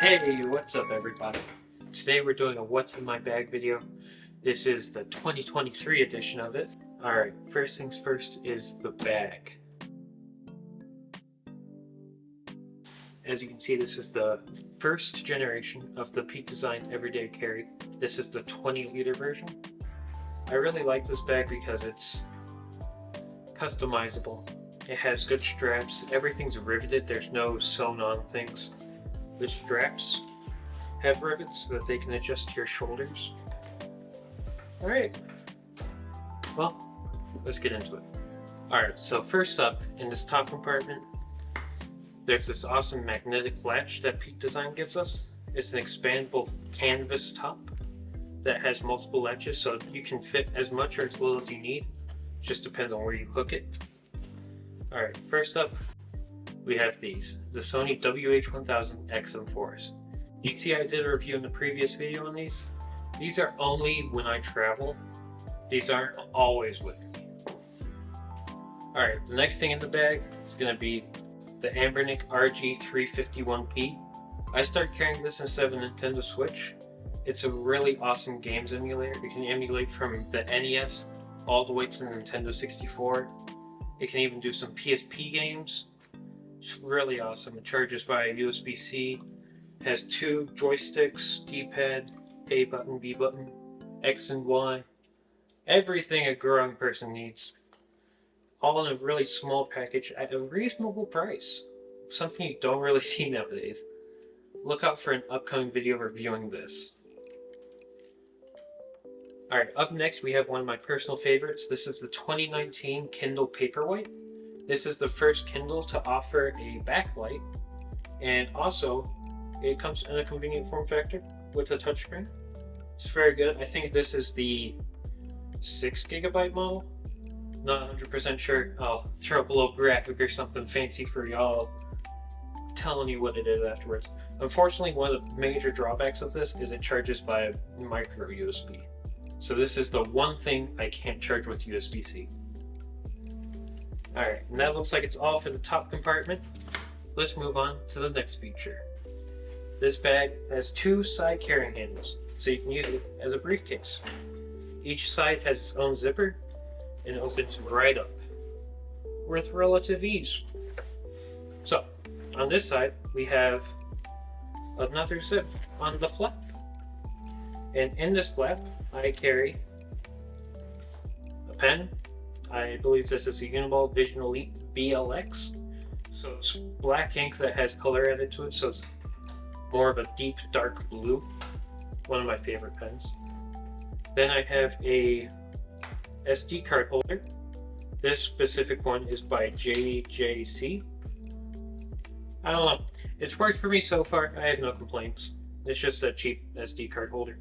Hey, what's up everybody? Today we're doing a what's in my bag video. This is the 2023 edition of it. Alright, first things first is the bag. As you can see, this is the first generation of the Peak Design Everyday Carry. This is the 20-liter version. I really like this bag because it's customizable. It has good straps, everything's riveted, there's no sewn on things. The straps have rivets so that they can adjust to your shoulders. Alright, well, let's get into it. Alright, so first up, in this top compartment, there's this awesome magnetic latch that Peak Design gives us. It's an expandable canvas top that has multiple latches, so you can fit as much or as little as you need. It just depends on where you hook it. Alright, first up, we have these, the Sony WH-1000 XM4s. You see I did a review in the previous video on these. These are only when I travel. These aren't always with me. Alright, the next thing in the bag is going to be the Anbernic RG351P. I started carrying this instead of a Nintendo Switch. It's a really awesome games emulator. It can emulate from the NES all the way to the Nintendo 64. It can even do some PSP games. It's really awesome. It charges via USB-C. Has two joysticks, D-pad, A button, B button, X and Y. Everything a growing person needs. All in a really small package at a reasonable price. Something you don't really see nowadays. Look out for an upcoming video reviewing this. Alright, up next we have one of my personal favorites. This is the 2019 Kindle Paperwhite. This is the first Kindle to offer a backlight, and also it comes in a convenient form factor with a touchscreen. It's very good. I think this is the 6GB model. Not 100% sure. I'll throw up a little graphic or something fancy for y'all, telling you what it is afterwards. Unfortunately, one of the major drawbacks of this is it charges by micro USB. So this is the one thing I can't charge with USB-C. Alright, and that looks like it's all for the top compartment. Let's move on to the next feature. This bag has two side carrying handles, so you can use it as a briefcase. Each side has its own zipper, and it opens right up with relative ease. So, on this side, we have another zip on the flap. And in this flap, I carry a pen. I believe this is a Uniball Vision Elite BLX. So it's black ink that has color added to it, so it's more of a deep dark blue. One of my favorite pens. Then I have a SD card holder. This specific one is by JJC. I don't know. It's worked for me so far. I have no complaints. It's just a cheap SD card holder.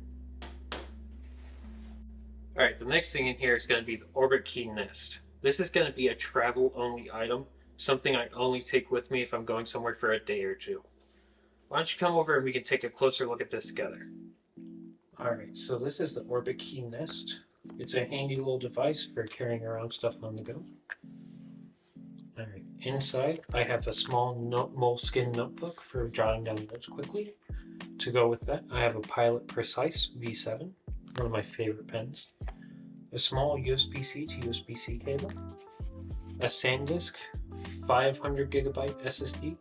Alright, the next thing in here is going to be the Orbit Key Nest. This is going to be a travel-only item, something I only take with me if I'm going somewhere for a day or two. Why don't you come over and we can take a closer look at this together. Alright, so this is the Orbit Key Nest. It's a handy little device for carrying around stuff on the go. Alright, inside I have a small moleskin notebook for jotting down notes quickly. To go with that, I have a Pilot Precise V7. One of my favorite pens. A small USB-C to USB-C cable. A SanDisk 500GB SSD.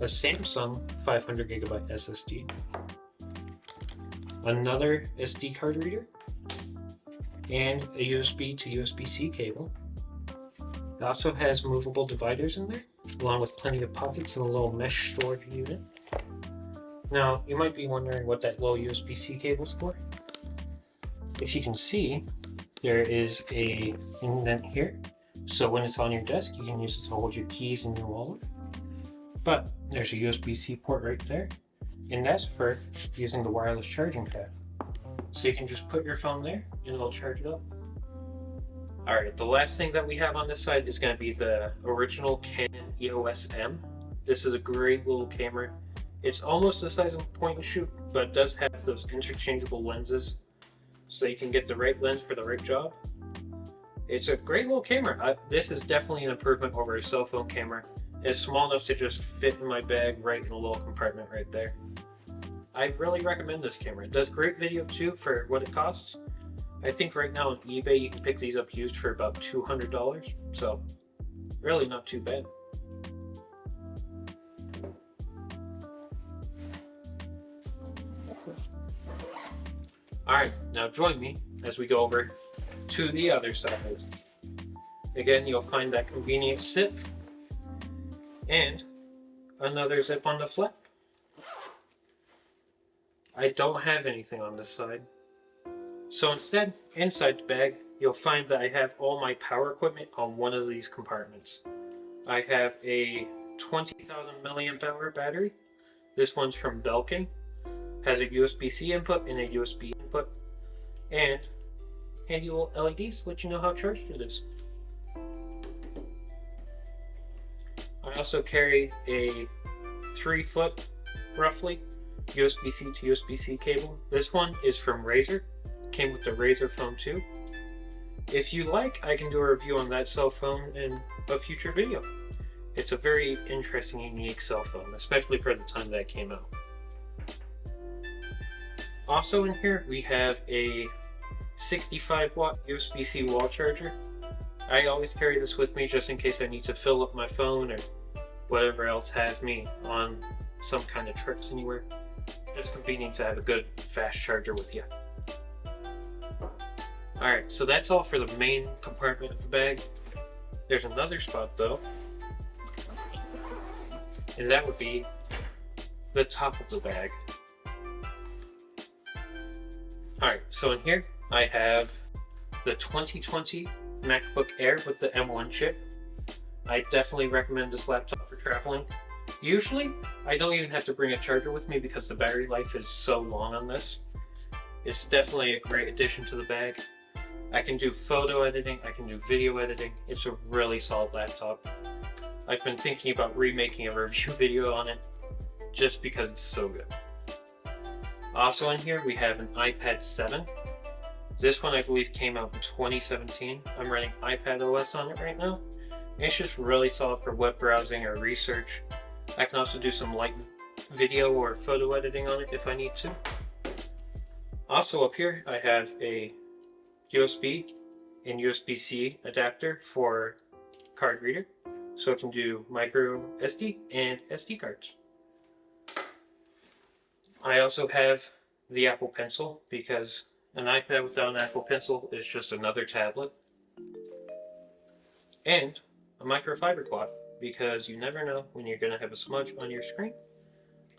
A Samsung 500GB SSD. Another SD card reader. And a USB to USB-C cable. It also has movable dividers in there, along with plenty of pockets and a little mesh storage unit. Now, you might be wondering what that little USB-C cable is for. If you can see, there is a indent here, so when it's on your desk, you can use it to hold your keys and your wallet. But there's a USB-C port right there, and that's for using the wireless charging pad. So you can just put your phone there, and it'll charge it up. Alright, the last thing that we have on this side is going to be the original Canon EOS M. This is a great little camera. It's almost the size of a point and shoot, but it does have those interchangeable lenses, so you can get the right lens for the right job. It's a great little camera. This is definitely an improvement over a cell phone camera, It's small enough to just fit in my bag right in a little compartment right there. I really recommend this camera. It does great video too for what it costs. I think right now on eBay you can pick these up used for about $200, so really not too bad. Alright, now join me as we go over to the other side. Again, you'll find that convenient zip and another zip on the flap. I don't have anything on this side. So instead, inside the bag, you'll find that I have all my power equipment on one of these compartments. I have a 20,000 milliamp hour battery. This one's from Belkin. Has a USB-C input and a USB input. And handy little LEDs to let you know how charged it is. I also carry a 3-foot, roughly, USB-C to USB-C cable. This one is from Razer. Came with the Razer phone 2. If you like, I can do a review on that cell phone in a future video. It's a very interesting, unique cell phone, especially for the time that it came out. Also in here, we have a 65-watt USB-C wall charger. I always carry this with me just in case I need to fill up my phone or whatever else has me on some kind of trips anywhere. It's convenient to have a good fast charger with you. Alright, so that's all for the main compartment of the bag. There's another spot though, and that would be the top of the bag. Alright, so in here I have the 2020 MacBook Air with the M1 chip. I definitely recommend this laptop for traveling. Usually, I don't even have to bring a charger with me because the battery life is so long on this. It's definitely a great addition to the bag. I can do photo editing, I can do video editing. It's a really solid laptop. I've been thinking about remaking a review video on it just because it's so good. Also in here, we have an iPad 7. This one I believe came out in 2017. I'm running iPad OS on it right now. It's just really solid for web browsing or research. I can also do some light video or photo editing on it if I need to. Also up here, I have a USB and USB-C adapter for card reader. So it can do micro SD and SD cards. I also have the Apple Pencil because an iPad without an Apple Pencil is just another tablet. And a microfiber cloth because you never know when you're going to have a smudge on your screen.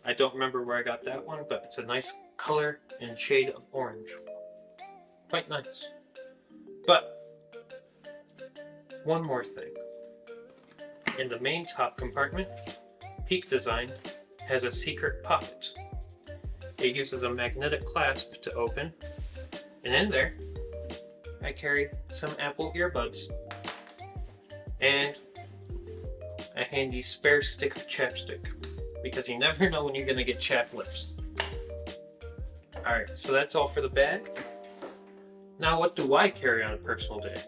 I don't remember where I got that one, but it's a nice color and shade of orange. Quite nice. But one more thing. In the main top compartment, Peak Design has a secret pocket. It uses a magnetic clasp to open, and in there, I carry some Apple earbuds and a handy spare stick of chapstick, because you never know when you're going to get chapped lips. Alright, so that's all for the bag. Now what do I carry on a personal day?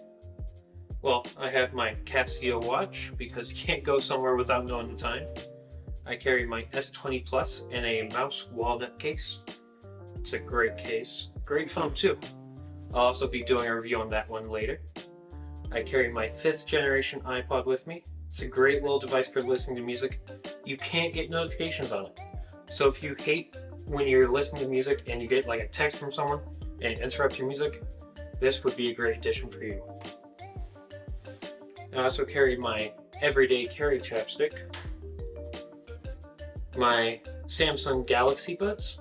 Well, I have my Casio watch, because you can't go somewhere without knowing the time. I carry my S20 Plus in a mouse walnut case. It's a great case. Great phone too. I'll also be doing a review on that one later. I carry my 5th generation iPod with me. It's a great little device for listening to music. You can't get notifications on it. So if you hate when you're listening to music and you get like a text from someone and it interrupts your music, this would be a great addition for you. I also carry my everyday carry chapstick, my Samsung Galaxy Buds,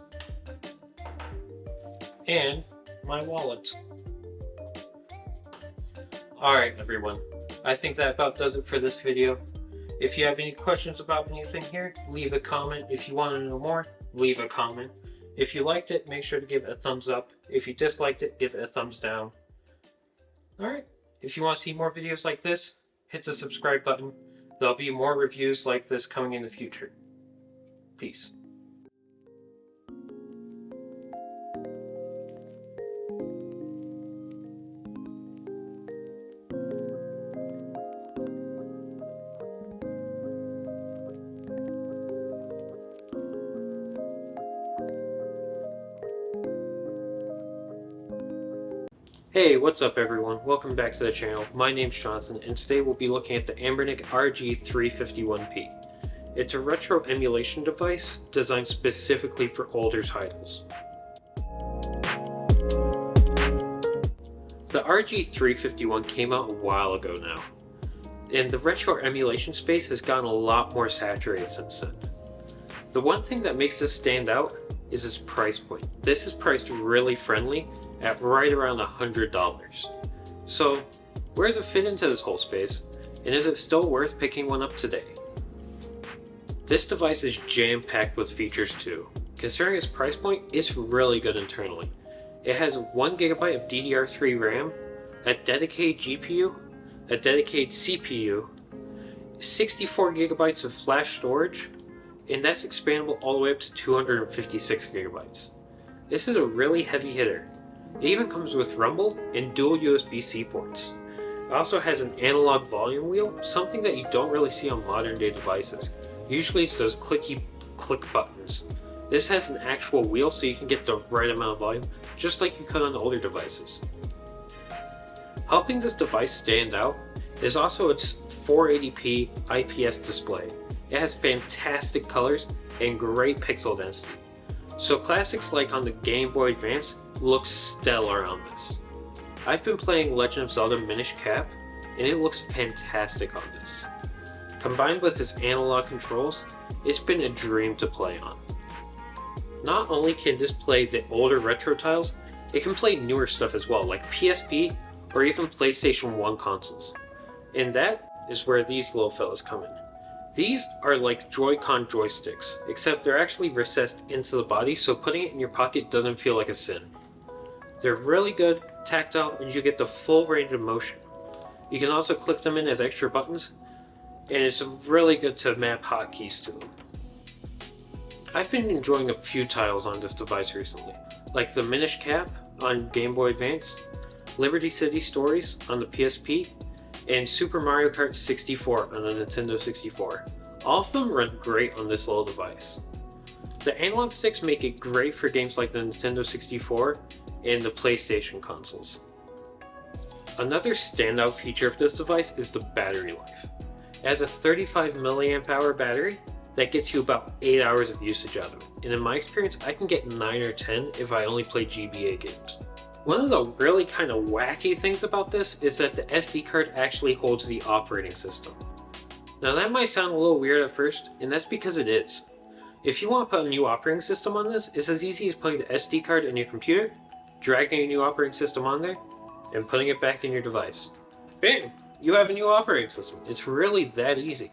and my wallet. Alright everyone, I think that about does it for this video. If you have any questions about anything here, leave a comment. If you want to know more, leave a comment. If you liked it, make sure to give it a thumbs up. If you disliked it, give it a thumbs down. Alright, if you want to see more videos like this, hit the subscribe button. There'll be more reviews like this coming in the future. Peace. Hey, what's up everyone? Welcome back to the channel. My name's Jonathan, and today we'll be looking at the Anbernic RG351P. It's a retro emulation device designed specifically for older titles. The RG351 came out a while ago now, and the retro emulation space has gotten a lot more saturated since then. The one thing that makes this stand out is its price point. This is priced really friendly at right around $100. So where does it fit into this whole space, and is it still worth picking one up today? This device is jam-packed with features too. Considering its price point, it's really good internally. It has 1GB of DDR3 RAM, a dedicated GPU, a dedicated CPU, 64GB of flash storage, and that's expandable all the way up to 256GB. This is a really heavy hitter. It even comes with rumble and dual USB-C ports. It also has an analog volume wheel, something that you don't really see on modern day devices. Usually it's those clicky click buttons. This has an actual wheel so you can get the right amount of volume, just like you could on older devices. Helping this device stand out is also its 480p IPS display. It has fantastic colors and great pixel density. So classics like on the Game Boy Advance look stellar on this. I've been playing Legend of Zelda Minish Cap, and it looks fantastic on this. Combined with its analog controls, it's been a dream to play on. Not only can this play the older retro titles, it can play newer stuff as well, like PSP or even PlayStation 1 consoles. And that is where these little fellas come in. These are like Joy-Con joysticks, except they're actually recessed into the body, so putting it in your pocket doesn't feel like a sin. They're really good, tactile, and you get the full range of motion. You can also click them in as extra buttons, and it's really good to map hotkeys to them. I've been enjoying a few titles on this device recently, like the Minish Cap on Game Boy Advance, Liberty City Stories on the PSP, and Super Mario Kart 64 on the Nintendo 64. All of them run great on this little device. The analog sticks make it great for games like the Nintendo 64 and the PlayStation consoles. Another standout feature of this device is the battery life. It has a 35 mAh battery that gets you about 8 hours of usage out of it, and in my experience I can get 9 or 10 if I only play GBA games. One of the really kind of wacky things about this is that the SD card actually holds the operating system. Now that might sound a little weird at first, and that's because it is. If you want to put a new operating system on this, it's as easy as putting the SD card in your computer, dragging a new operating system on there, and putting it back in your device. Bam! You have a new operating system. It's really that easy.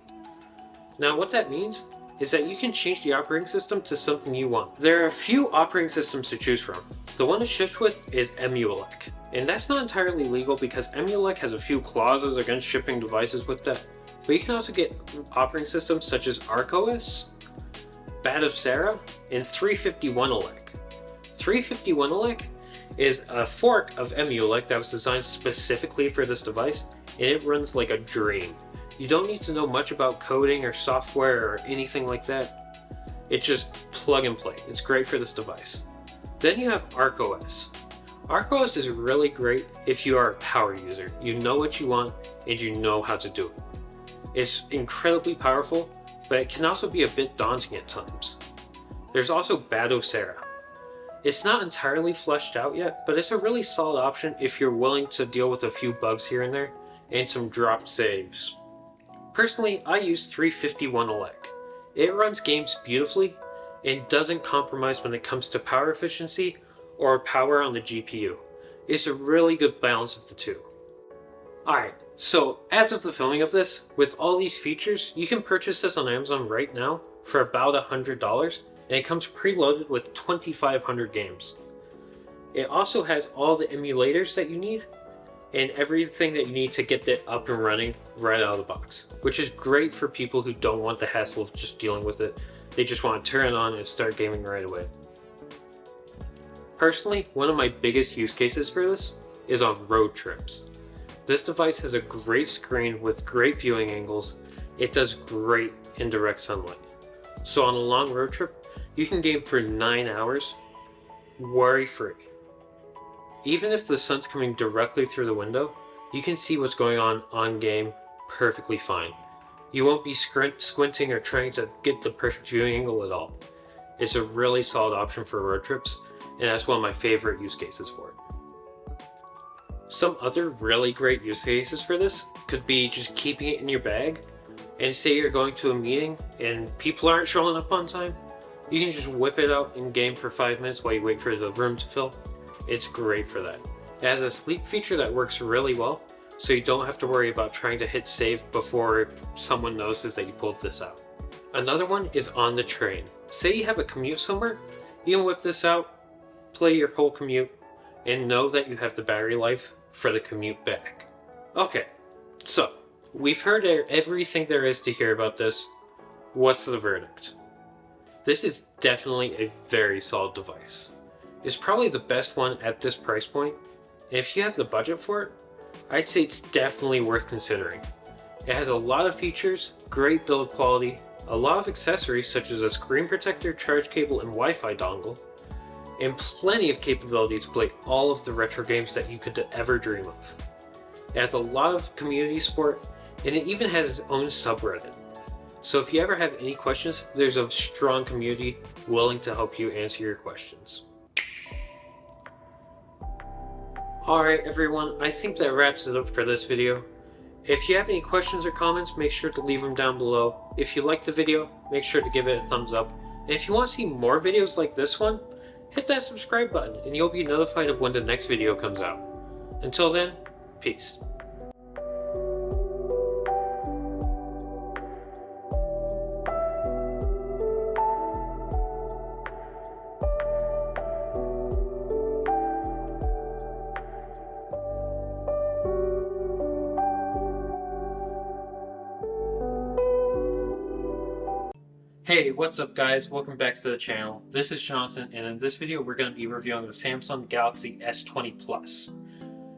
Now what that means is that you can change the operating system to something you want. There are a few operating systems to choose from. The one to shift with is Emulec, and that's not entirely legal because Emulec has a few clauses against shipping devices with that. But you can also get operating systems such as ArcOS, Batocera, and 351elec. 351elec is a fork of Emulec that was designed specifically for this device, and it runs like a dream. You don't need to know much about coding or software or anything like that. It's just plug and play. It's great for this device. Then you have ArcOS. ArcOS is really great if you are a power user. You know what you want and you know how to do it. It's incredibly powerful, but it can also be a bit daunting at times. There's also Batocera. It's not entirely fleshed out yet, but it's a really solid option if you're willing to deal with a few bugs here and there and some dropped saves. Personally, I use 351elec. It runs games beautifully and doesn't compromise when it comes to power efficiency or power on the GPU. It's a really good balance of the two. Alright, so as of the filming of this, with all these features, you can purchase this on Amazon right now for about $100, and it comes preloaded with 2,500 games. It also has all the emulators that you need, and everything that you need to get it up and running right out of the box, which is great for people who don't want the hassle of just dealing with it. They just want to turn it on and start gaming right away. Personally, one of my biggest use cases for this is on road trips. This device has a great screen with great viewing angles. It does great in direct sunlight. So on a long road trip, you can game for 9 hours worry-free. Even if the sun's coming directly through the window, you can see what's going on game perfectly fine. You won't be squinting or trying to get the perfect viewing angle at all. It's a really solid option for road trips, and that's one of my favorite use cases for it. Some other really great use cases for this could be just keeping it in your bag, and say you're going to a meeting and people aren't showing up on time, you can just whip it out in game for 5 minutes while you wait for the room to fill. It's great for that. It has a sleep feature that works really well, so you don't have to worry about trying to hit save before someone notices that you pulled this out. Another one is on the train. Say you have a commute somewhere, you can whip this out, play your whole commute, and know that you have the battery life for the commute back. Okay, so we've heard everything there is to hear about this. What's the verdict? This is definitely a very solid device. It's probably the best one at this price point, and if you have the budget for it, I'd say it's definitely worth considering. It has a lot of features, great build quality, a lot of accessories such as a screen protector, charge cable, and Wi-Fi dongle, and plenty of capability to play all of the retro games that you could ever dream of. It has a lot of community support, and it even has its own subreddit. So if you ever have any questions, there's a strong community willing to help you answer your questions. Alright everyone, I think that wraps it up for this video. If you have any questions or comments, make sure to leave them down below. If you liked the video, make sure to give it a thumbs up. And if you want to see more videos like this one, hit that subscribe button and you'll be notified of when the next video comes out. Until then, peace. Hey, what's up guys? Welcome back to the channel. This is Jonathan, and in this video we're going to be reviewing the Samsung Galaxy S20 Plus.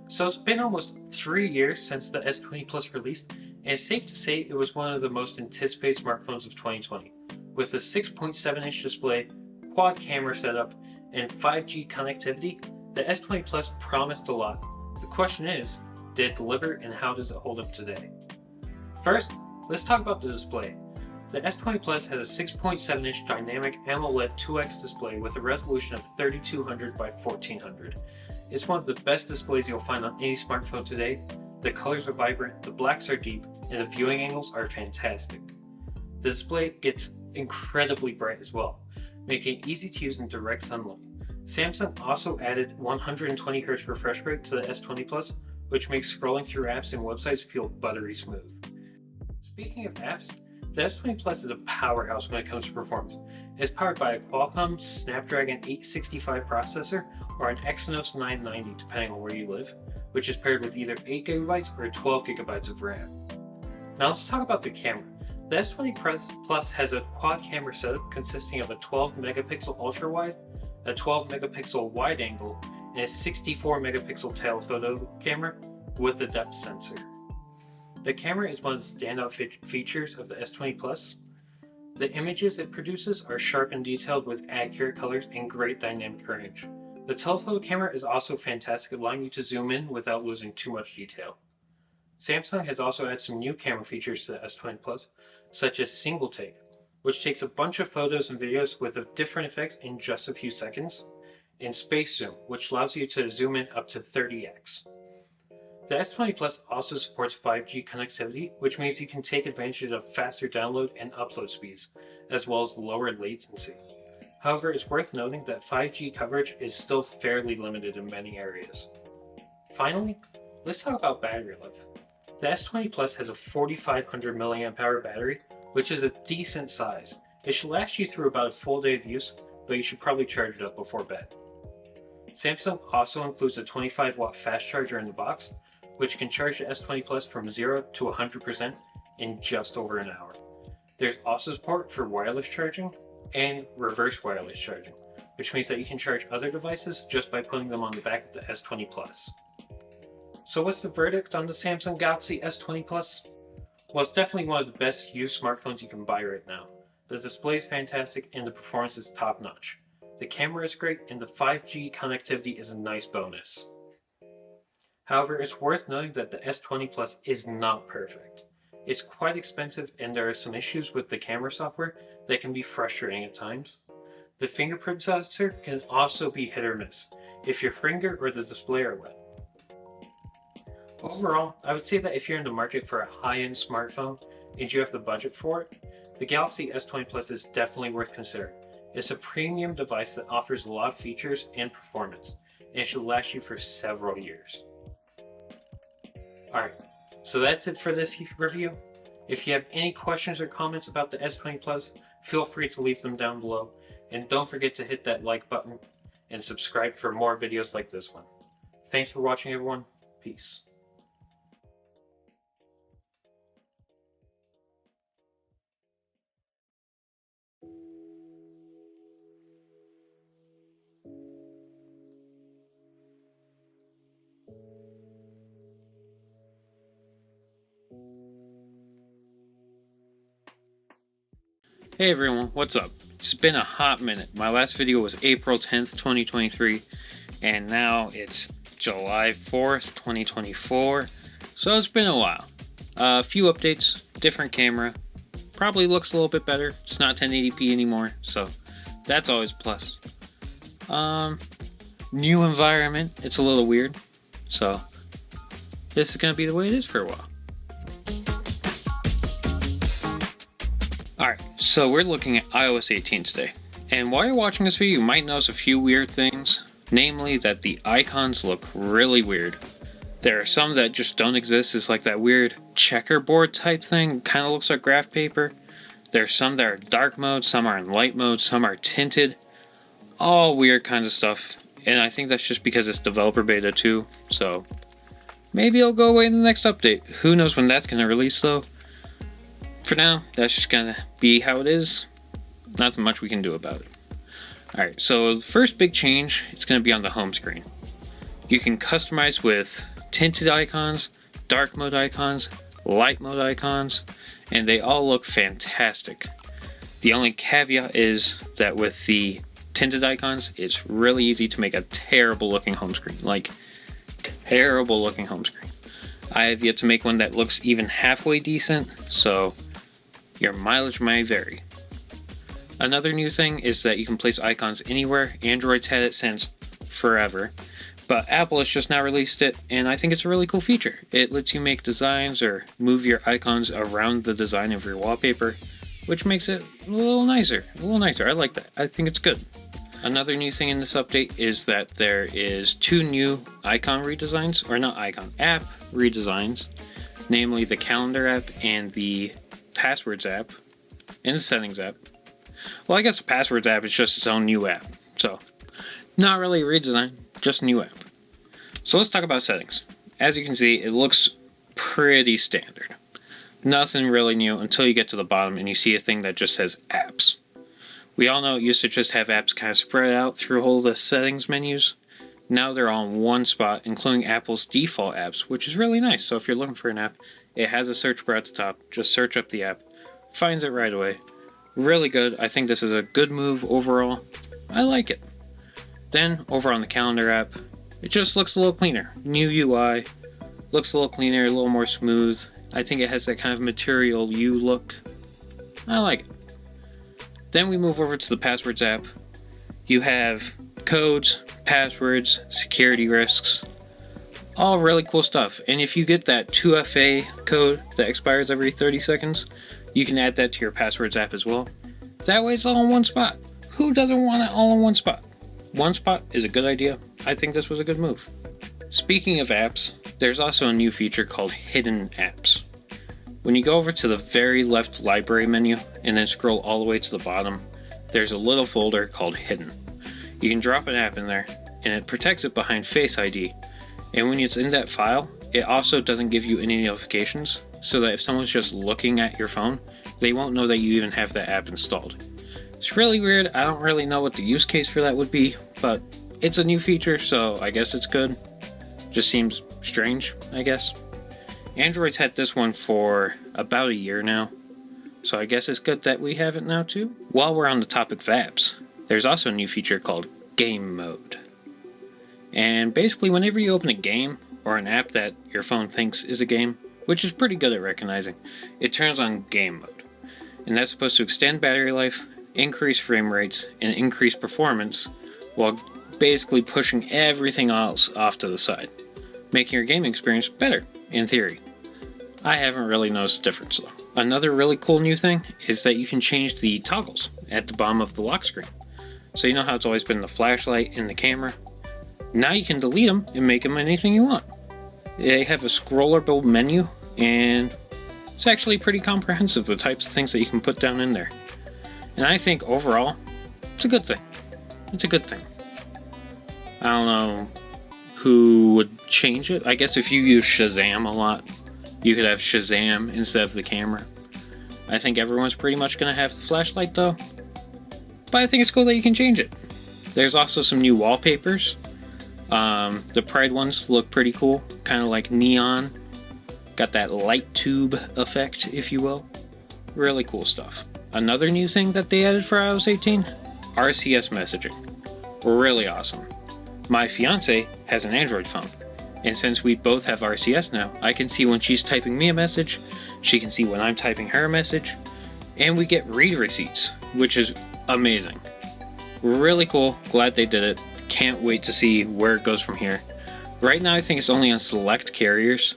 So it's been almost 3 years since the S20 Plus released, and it's safe to say it was one of the most anticipated smartphones of 2020. With a 6.7-inch display, quad camera setup, and 5G connectivity, the S20 Plus promised a lot. The question is, did it deliver, and how does it hold up today? First, let's talk about the display. The S20 Plus has a 6.7-inch dynamic AMOLED 2X display with a resolution of 3200 by 1400. It's one of the best displays you'll find on any smartphone today. The colors are vibrant, the blacks are deep, and the viewing angles are fantastic. The display gets incredibly bright as well, making it easy to use in direct sunlight. Samsung also added 120Hz refresh rate to the S20 Plus, which makes scrolling through apps and websites feel buttery smooth. Speaking of apps, the S20 Plus is a powerhouse when it comes to performance. It is powered by a Qualcomm Snapdragon 865 processor or an Exynos 990 depending on where you live, which is paired with either 8GB or 12GB of RAM. Now let's talk about the camera. The S20 Plus has a quad camera setup consisting of a 12MP ultra-wide, a 12MP wide angle, and a 64MP telephoto camera with a depth sensor. The camera is one of the standout features of the S20 Plus. The images it produces are sharp and detailed with accurate colors and great dynamic range. The telephoto camera is also fantastic, allowing you to zoom in without losing too much detail. Samsung has also added some new camera features to the S20 Plus, such as single take, which takes a bunch of photos and videos with different effects in just a few seconds, and space zoom, which allows you to zoom in up to 30x. The S20 Plus also supports 5G connectivity, which means you can take advantage of faster download and upload speeds, as well as lower latency. However, it's worth noting that 5G coverage is still fairly limited in many areas. Finally, let's talk about battery life. The S20 Plus has a 4500 mAh battery, which is a decent size. It should last you through about a full day of use, but you should probably charge it up before bed. Samsung also includes a 25-watt fast charger in the box, which can charge the S20 Plus from 0 to 100% in just over an hour. There's also support for wireless charging and reverse wireless charging, which means that you can charge other devices just by putting them on the back of the S20 Plus. So what's the verdict on the Samsung Galaxy S20 Plus? Well, it's definitely one of the best used smartphones you can buy right now. The display is fantastic and the performance is top notch. The camera is great and the 5G connectivity is a nice bonus. However, it's worth noting that the S20 Plus is not perfect. It's quite expensive and there are some issues with the camera software that can be frustrating at times. The fingerprint sensor can also be hit or miss if your finger or the display are wet. Overall, I would say that if you're in the market for a high-end smartphone and you have the budget for it, the Galaxy S20 Plus is definitely worth considering. It's a premium device that offers a lot of features and performance, and it should last you for several years. Alright, so that's it for this review. If you have any questions or comments about the S20 Plus, feel free to leave them down below, and don't forget to hit that like button and subscribe for more videos like this one. Thanks for watching, everyone. Peace. Hey everyone, what's up? It's been a hot minute. My last video was April 10th, 2023, and now it's July 4th, 2024, so it's been a while. A few updates, different camera, probably looks a little bit better. It's not 1080p anymore, so that's always a plus. New environment, it's a little weird, so this is going to be the way it is for a while. Alright, so we're looking at iOS 18 today, and while you're watching this video you might notice a few weird things, namely that the icons look really weird. There are some that just don't exist, it's like that weird checkerboard type thing, kind of looks like graph paper. There's some that are dark mode, some are in light mode, some are tinted, all weird kinds of stuff, and I think that's just because it's developer beta too, so maybe it'll go away in the next update. Who knows when that's going to release though. For now, that's just gonna be how it is. Nothing much we can do about it. Alright, so the first big change, it's gonna be on the home screen. You can customize with tinted icons, dark mode icons, light mode icons, and they all look fantastic. The only caveat is that with the tinted icons, it's really easy to make a terrible looking home screen. Like, terrible looking home screen. I have yet to make one that looks even halfway decent, so your mileage may vary. Another new thing is that you can place icons anywhere. Android's had it since forever, but Apple has just now released it, and I think it's a really cool feature. It lets you make designs or move your icons around the design of your wallpaper, which makes it a little nicer. I like that. I think it's good. Another new thing in this update is that there is 2 new icon redesigns, or not icon, app redesigns, namely the calendar app and the passwords app and the settings app. Well, I guess the passwords app is just its own new app, so not really a redesign, just a new app. So let's talk about settings. As you can see, it looks pretty standard. Nothing really new until you get to the bottom and you see a thing that just says apps. We all know it used to just have apps kind of spread out through all the settings menus. Now they're all in one spot, including Apple's default apps, which is really nice. So if you're looking for an app, it has a search bar at the top. Just search up the app. Finds it right away. Really good. I think this is a good move overall. I like it. Then, over on the calendar app, it just looks a little cleaner. New UI. Looks a little cleaner, a little more smooth. I think it has that kind of Material U look. I like it. Then we move over to the passwords app. You have codes, passwords, security risks. All really cool stuff, and if you get that 2FA code that expires every 30 seconds, you can add that to your passwords app as well. That way it's all in one spot. Who doesn't want it all in one spot? One spot is a good idea. I think this was a good move. Speaking of apps, there's also a new feature called Hidden Apps. When you go over to the very left library menu and then scroll all the way to the bottom, there's a little folder called Hidden. You can drop an app in there, and it protects it behind Face ID. And when it's in that file, it also doesn't give you any notifications, so that if someone's just looking at your phone, they won't know that you even have that app installed. It's really weird. I don't really know what the use case for that would be, but it's a new feature, so I guess it's good. Just seems strange, I guess. Android's had this one for about a year now, so I guess it's good that we have it now too. While we're on the topic of apps, there's also a new feature called Game Mode. And basically whenever you open a game, or an app that your phone thinks is a game, which is pretty good at recognizing, it turns on game mode. And that's supposed to extend battery life, increase frame rates, and increase performance while basically pushing everything else off to the side, making your gaming experience better, in theory. I haven't really noticed a difference though. Another really cool new thing is that you can change the toggles at the bottom of the lock screen. So you know how it's always been the flashlight and the camera? Now you can delete them and make them anything you want. They have a scrollable menu, and it's actually pretty comprehensive, the types of things that you can put down in there. And I think overall, it's a good thing. It's a good thing. I don't know who would change it. I guess if you use Shazam a lot, you could have Shazam instead of the camera. I think everyone's pretty much going to have the flashlight though. But I think it's cool that you can change it. There's also some new wallpapers. The Pride ones look pretty cool, kind of like neon. Got that light tube effect, if you will. Really cool stuff. Another new thing that they added for iOS 18, RCS messaging. Really awesome. My fiance has an Android phone, and since we both have RCS now, I can see when she's typing me a message, she can see when I'm typing her a message, and we get read receipts, which is amazing. Really cool, glad they did it. Can't wait to see where it goes from here. Right now I think it's only on select carriers.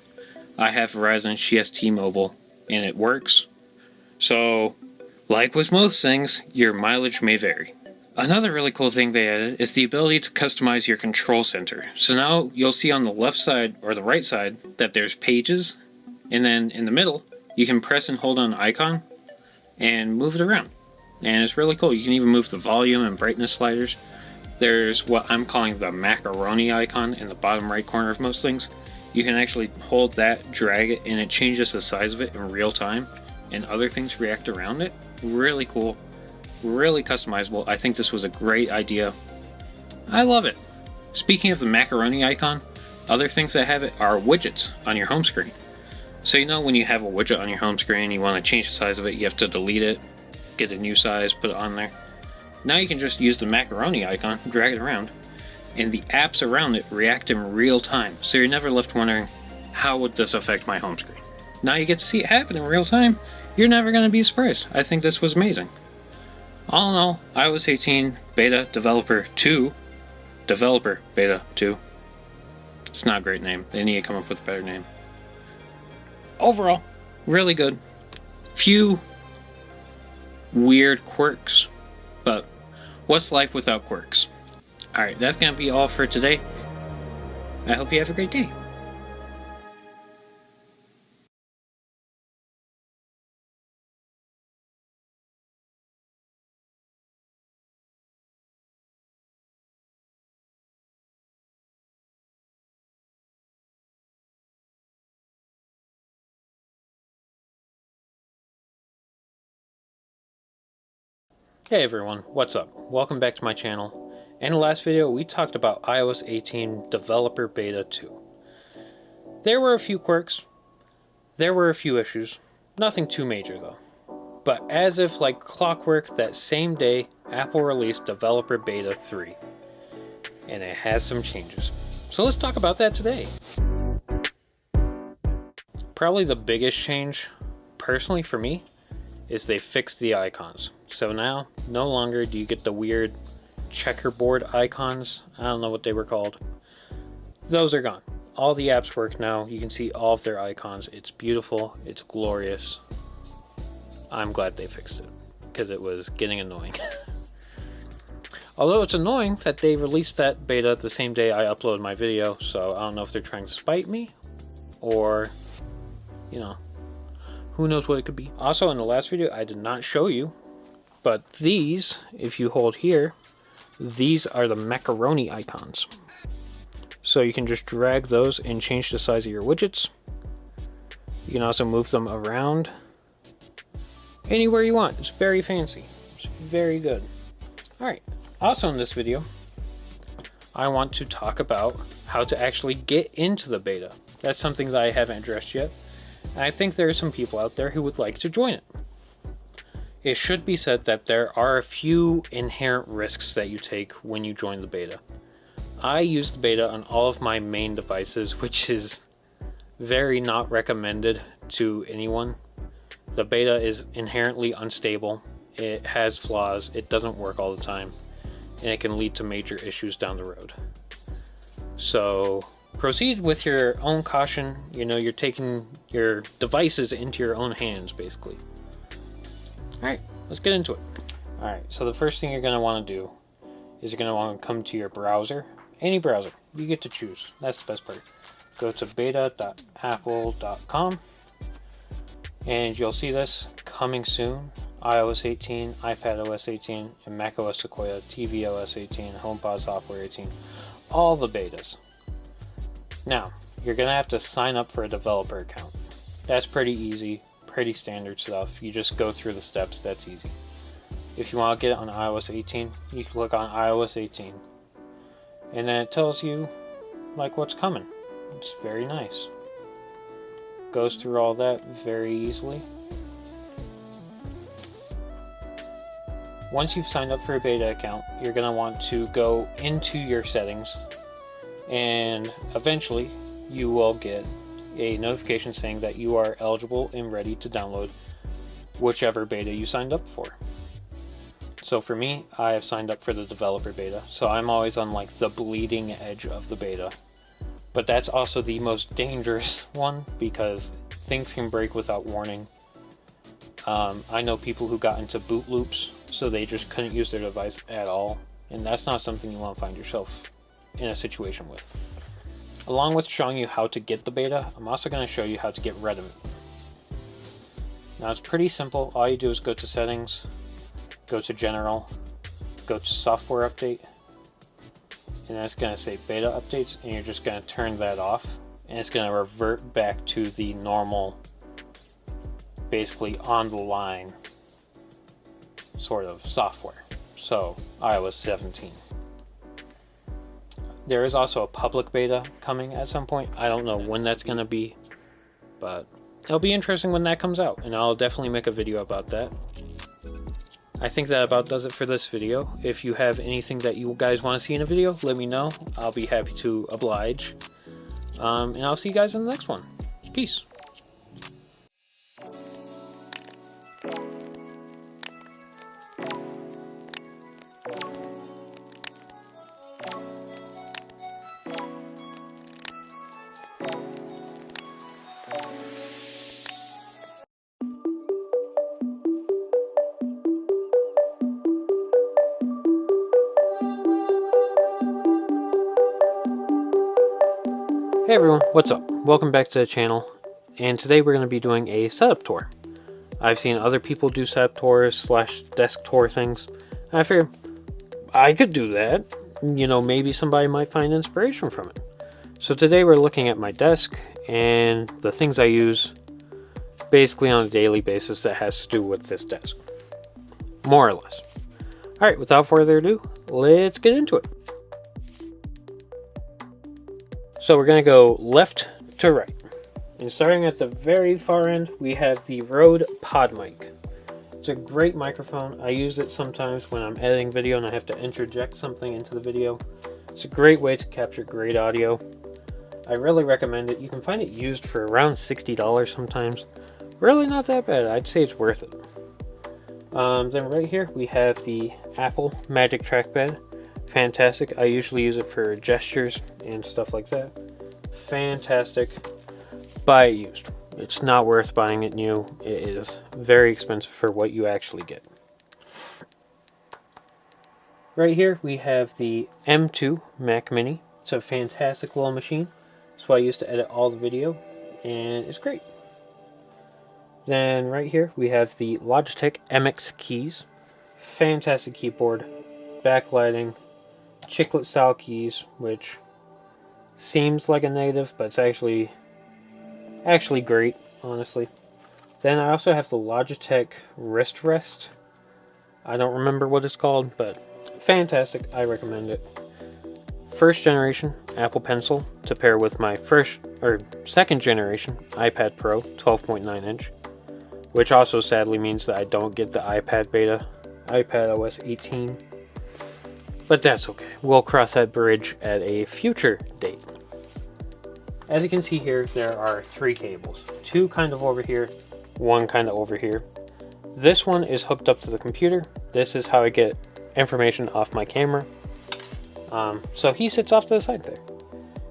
I have Verizon, she has T-Mobile, and it works. So, like with most things, your mileage may vary. Another really cool thing they added is the ability to customize your control center. So now you'll see on the left side or the right side that there's pages, and then in the middle you can press and hold on an icon and move it around. And it's really cool. You can even move the volume and brightness sliders. There's what I'm calling the macaroni icon in the bottom right corner of most things. You can actually hold that, drag it, and it changes the size of it in real time, and other things react around it. Really cool, really customizable. I think this was a great idea. I love it. Speaking of the macaroni icon, other things that have it are widgets on your home screen. So you know when you have a widget on your home screen, you want to change the size of it, you have to delete it, get a new size, put it on there. Now you can just use the macaroni icon, drag it around, and the apps around it react in real time. So you're never left wondering, how would this affect my home screen? Now you get to see it happen in real time. You're never going to be surprised. I think this was amazing. All in all, iOS 18 Beta Developer 2. Developer Beta 2. It's not a great name. They need to come up with a better name. Overall, really good. Few weird quirks, but what's life without quirks? Alright, that's going to be all for today. I hope you have a great day. Hey everyone, what's up? Welcome back to my channel. In the last video, we talked about iOS 18 Developer Beta 2. There were a few quirks, there were a few issues, nothing too major though. But as if like clockwork, that same day, Apple released Developer Beta 3. And it has some changes. So let's talk about that today. Probably the biggest change, personally for me, is they fixed the icons. So now, no longer do you get the weird checkerboard icons. I don't know what they were called. Those are gone. All the apps work now. You can see all of their icons. It's beautiful. It's glorious. I'm glad they fixed it, because it was getting annoying. Although it's annoying that they released that beta the same day I uploaded my video, so I don't know if they're trying to spite me, or, you know, who knows what it could be. Also, in the last video, I did not show you, but these, if you hold here, these are the macaroni icons. So you can just drag those and change the size of your widgets. You can also move them around anywhere you want. It's very fancy. It's very good. Alright, also in this video, I want to talk about how to actually get into the beta. That's something that I haven't addressed yet. And I think there are some people out there who would like to join it. It should be said that there are a few inherent risks that you take when you join the beta. I use the beta on all of my main devices, which is very not recommended to anyone. The beta is inherently unstable, it has flaws, it doesn't work all the time, and it can lead to major issues down the road. So proceed with your own caution. You know, you're taking your devices into your own hands, basically. Alright, let's get into it. Alright, so the first thing you're going to want to do is you're going to want to come to your browser. Any browser. You get to choose. That's the best part. Go to beta.apple.com and you'll see this coming soon. iOS 18, iPadOS 18, and macOS Sequoia, tvOS 18, HomePod Software 18. All the betas. Now, you're going to have to sign up for a developer account. That's pretty easy, pretty standard stuff. You just go through the steps, that's easy. If you want to get it on iOS 18, you can click on iOS 18. And then it tells you, like, what's coming. It's very nice. Goes through all that very easily. Once you've signed up for a beta account, you're going to want to go into your settings, and eventually you will get a notification saying that you are eligible and ready to download whichever beta you signed up for. So for me, I have signed up for the developer beta, so I'm always on like the bleeding edge of the beta. But that's also the most dangerous one because things can break without warning. I know people who got into boot loops, so they just couldn't use their device at all, and that's not something you want to find yourself in a situation with. Along with showing you how to get the beta, I'm also going to show you how to get rid of it. Now it's pretty simple. All you do is go to settings, go to general, go to software update, and then it's going to say beta updates, and you're just going to turn that off, and it's going to revert back to the normal, basically on the line sort of software. So iOS 17. There is also a public beta coming at some point. I don't know when that's going to be, but it'll be interesting when that comes out, and I'll definitely make a video about that. I think that about does it for this video. If you have anything that you guys want to see in a video, let me know. I'll be happy to oblige. And I'll see you guys in the next one. Peace. Hey everyone, what's up? Welcome back to the channel, and today we're going to be doing a setup tour. I've seen other people do setup tours / desk tour things, and I figured I could do that. You know, maybe somebody might find inspiration from it. So today we're looking at my desk and the things I use basically on a daily basis that has to do with this desk. More or less. Alright, without further ado, let's get into it. So we're going to go left to right. And starting at the very far end, we have the Rode Pod Mic. It's a great microphone. I use it sometimes when I'm editing video and I have to interject something into the video. It's a great way to capture great audio. I really recommend it. You can find it used for around $60 sometimes. Really not that bad. I'd say it's worth it. Then right here we have the Apple Magic Trackpad. Fantastic. I usually use it for gestures and stuff like that. Fantastic. Buy it used. It's not worth buying it new. It is very expensive for what you actually get. Right here we have the M2 Mac Mini. It's a fantastic little machine. That's what I use to edit all the video, and it's great. Then right here we have the Logitech MX keys. Fantastic keyboard, backlighting, chiclet style keys, which seems like a negative, but it's actually great, honestly. Then I also have the Logitech wrist rest. I don't remember what it's called, but fantastic. I recommend it. First generation Apple Pencil to pair with my second generation iPad Pro 12.9 inch, which also sadly means that I don't get the iPad beta, iPadOS 18. But that's okay. We'll cross that bridge at a future date. As you can see here, there are 3 cables. 2 kind of over here, 1 kind of over here. This one is hooked up to the computer. This is how I get information off my camera. So he sits off to the side there.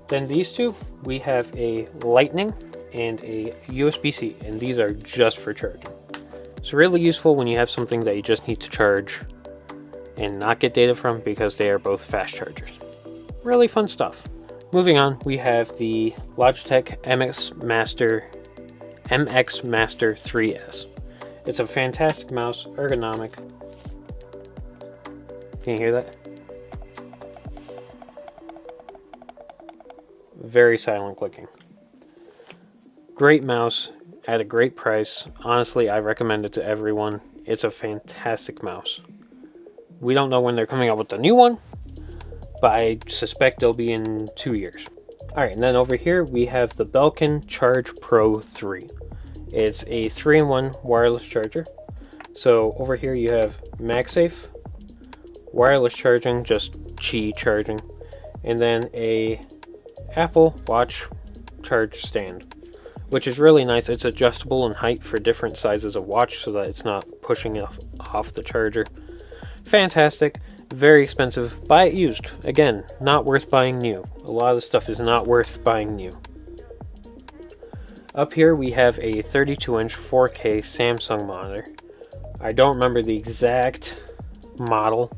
Then these 2, we have a Lightning and a USB-C, and these are just for charging. It's really useful when you have something that you just need to charge and not get data from, because they are both fast chargers. Really fun stuff. Moving on, we have the Logitech MX Master 3S. It's a fantastic mouse, ergonomic. Can you hear that? Very silent clicking. Great mouse at a great price. Honestly, I recommend it to everyone. It's a fantastic mouse. We don't know when they're coming out with the new one, but I suspect they'll be in 2 years. Alright, and then over here we have the Belkin Charge Pro 3. It's a 3-in-1 wireless charger. So over here you have MagSafe, wireless charging, just Qi charging, and then a Apple Watch charge stand, which is really nice. It's adjustable in height for different sizes of watch so that it's not pushing off the charger. Fantastic, very expensive. Buy it used. Again, not worth buying new. A lot of the stuff is not worth buying new. Up here we have a 32-inch 4K Samsung monitor. I don't remember the exact model,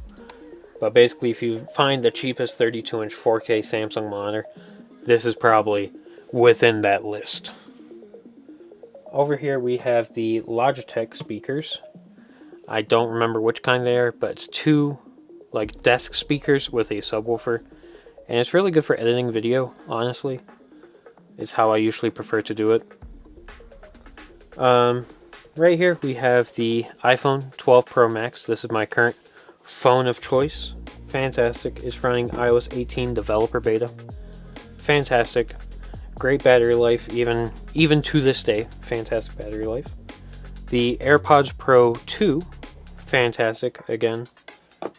but basically if you find the cheapest 32-inch 4K Samsung monitor, this is probably within that list. Over here we have the Logitech speakers. I don't remember which kind they are, but it's 2 like desk speakers with a subwoofer, and it's really good for editing video. Honestly, it's how I usually prefer to do it. Right here we have the iPhone 12 Pro Max. This is my current phone of choice. Fantastic. It's running iOS 18 developer beta. Fantastic. Great battery life, even to this day. Fantastic battery life. The AirPods Pro 2, fantastic again.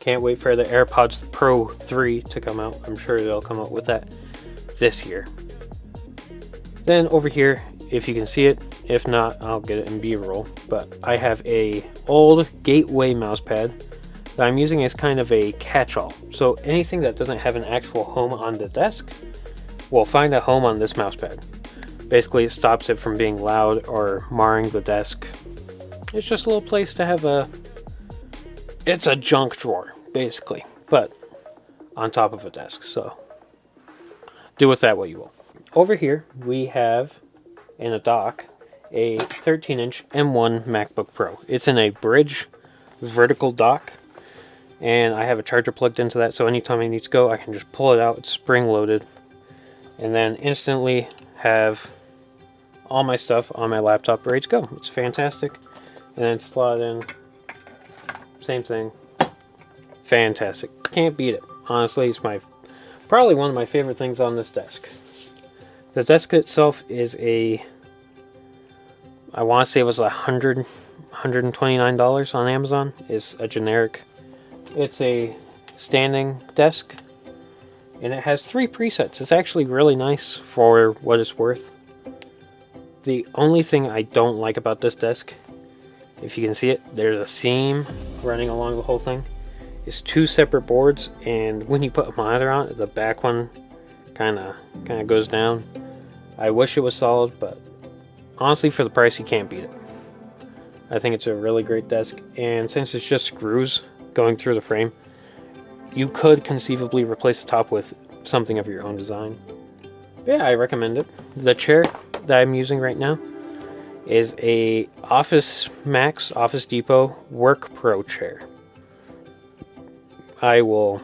Can't wait for the AirPods Pro 3 to come out. I'm sure they'll come out with that this year. Then over here, if you can see it, if not, I'll get it in B-roll. But I have a old Gateway mousepad that I'm using as kind of a catch-all. So anything that doesn't have an actual home on the desk will find a home on this mousepad. Basically, it stops it from being loud or marring the desk. It's just a little place to have it's a junk drawer, basically, but on top of a desk, so do with that what you will. Over here, we have, in a dock, a 13-inch M1 MacBook Pro. It's in a bridge vertical dock, and I have a charger plugged into that, so anytime I need to go, I can just pull it out. It's spring-loaded, and then instantly have all my stuff on my laptop ready to go. It's fantastic. And then slot in, same thing. Fantastic. Can't beat it. Honestly, it's probably one of my favorite things on this desk. The desk itself is I want to say it was $129 on Amazon. It's a generic. It's a standing desk, and it has 3 presets. It's actually really nice for what it's worth. The only thing I don't like about this desk, if you can see it, there's a seam running along the whole thing. It's 2 separate boards, and when you put a monitor on it, the back one kind of goes down. I wish it was solid, but honestly, for the price, you can't beat it. I think it's a really great desk, and since it's just screws going through the frame, you could conceivably replace the top with something of your own design. But yeah, I recommend it. The chair that I'm using right now is a Office Depot Work Pro chair. I will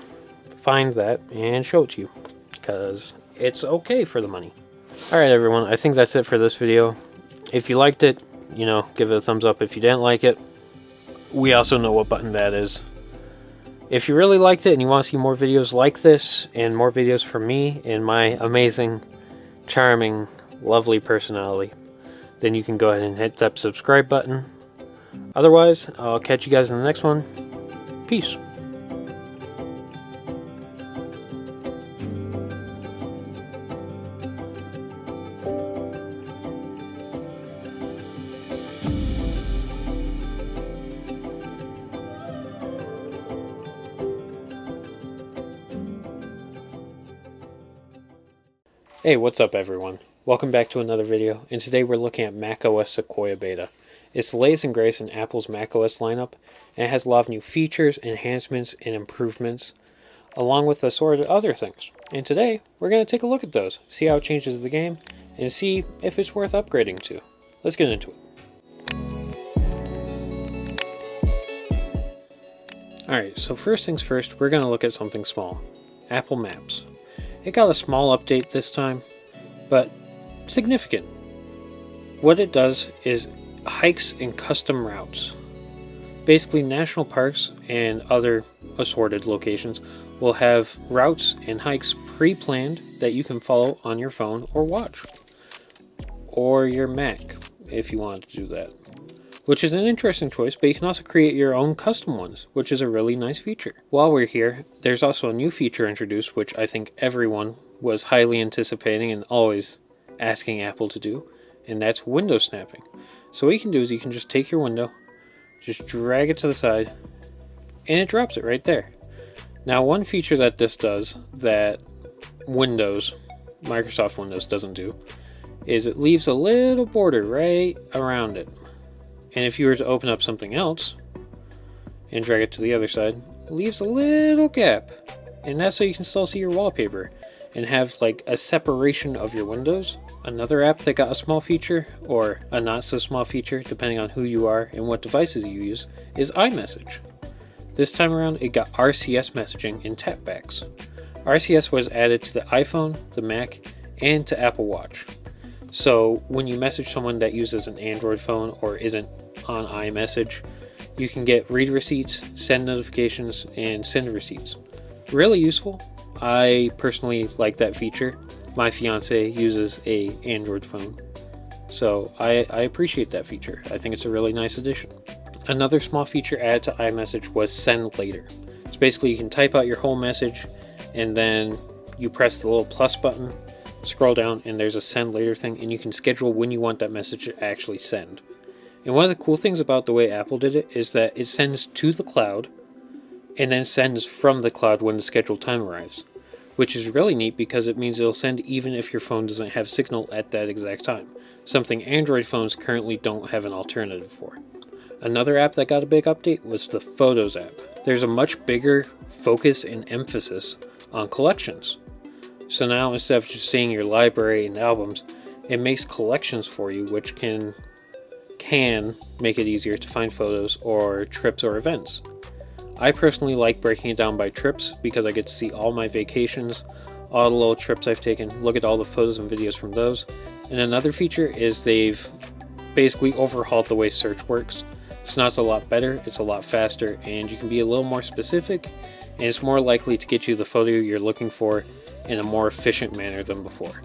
find that and show it to you, because it's okay for the money. Alright everyone, I think that's it for this video. If you liked it, give it a thumbs up. If you didn't like it, we also know what button that is. If you really liked it and you want to see more videos like this, and more videos from me and my amazing, charming, lovely personality, then you can go ahead and hit that subscribe button. Otherwise, I'll catch you guys in the next one. Peace. Hey, what's up everyone? Welcome back to another video, and today we're looking at macOS Sequoia Beta. It's the latest and greatest in Apple's macOS lineup, and it has a lot of new features, enhancements, and improvements, along with a sort of other things. And today, we're going to take a look at those, see how it changes the game, and see if it's worth upgrading to. Let's get into it. Alright, so first things first, we're going to look at something small. Apple Maps. It got a small update this time, but significant. What it does is hikes and custom routes. Basically, national parks and other assorted locations will have routes and hikes pre-planned that you can follow on your phone or watch. Or your Mac, if you want to do that. Which is an interesting choice, but you can also create your own custom ones, which is a really nice feature. While we're here, there's also a new feature introduced, which I think everyone was highly anticipating and always asking Apple to do, and that's window snapping. So what you can do is you can just take your window, just drag it to the side, and it drops it right there. Now, one feature that this does that Microsoft Windows doesn't do, is it leaves a little border right around it. And if you were to open up something else and drag it to the other side, it leaves a little gap. And that's so you can still see your wallpaper and have like a separation of your windows. Another app that got a small feature, or a not so small feature depending on who you are and what devices you use, is iMessage. This time around it got RCS messaging in tapbacks. RCS was added to the iPhone, the Mac, and to Apple Watch. So when you message someone that uses an Android phone or isn't on iMessage, you can get read receipts, send notifications, and send receipts. Really useful. I personally like that feature. My fiance uses a Android phone, so I appreciate that feature. I think it's a really nice addition. Another small feature added to iMessage was send later. So basically you can type out your whole message and then you press the little plus button, scroll down, and there's a send later thing, and you can schedule when you want that message to actually send. And one of the cool things about the way Apple did it is that it sends to the cloud and then sends from the cloud when the scheduled time arrives, which is really neat because it means it'll send even if your phone doesn't have signal at that exact time, something Android phones currently don't have an alternative for. Another app that got a big update was the Photos app. There's a much bigger focus and emphasis on collections. So now instead of just seeing your library and albums, it makes collections for you, which can make it easier to find photos or trips or events. I personally like breaking it down by trips because I get to see all my vacations, all the little trips I've taken, look at all the photos and videos from those. And another feature is they've basically overhauled the way search works. So now it's a lot better, it's a lot faster, and you can be a little more specific, and it's more likely to get you the photo you're looking for in a more efficient manner than before.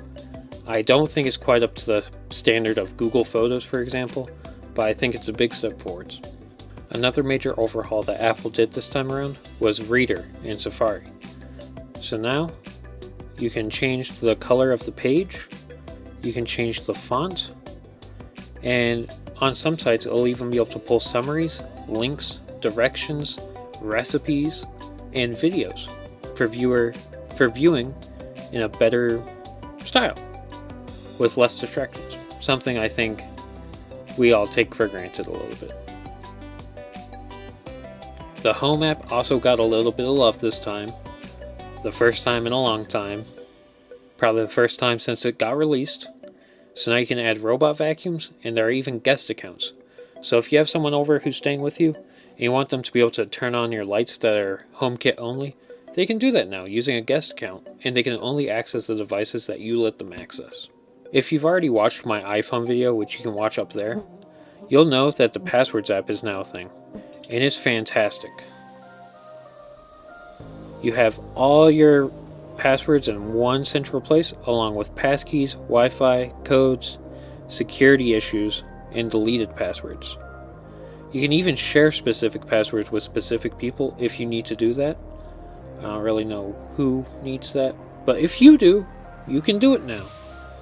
I don't think it's quite up to the standard of Google Photos, for example, but I think it's a big step forwards. Another major overhaul that Apple did this time around was Reader in Safari. So now you can change the color of the page, you can change the font, and on some sites it'll even be able to pull summaries, links, directions, recipes, and videos for viewing in a better style with less distractions. Something I think we all take for granted a little bit. The Home app also got a little bit of love this time. The first time in a long time. Probably the first time since it got released. So now you can add robot vacuums, and there are even guest accounts. So if you have someone over who's staying with you, and you want them to be able to turn on your lights that are HomeKit only, they can do that now using a guest account, and they can only access the devices that you let them access. If you've already watched my iPhone video, which you can watch up there, you'll know that the Passwords app is now a thing, and it's fantastic. You have all your passwords in one central place, along with passkeys, Wi-Fi, codes, security issues, and deleted passwords. You can even share specific passwords with specific people if you need to do that. I don't really know who needs that, but if you do, you can do it now.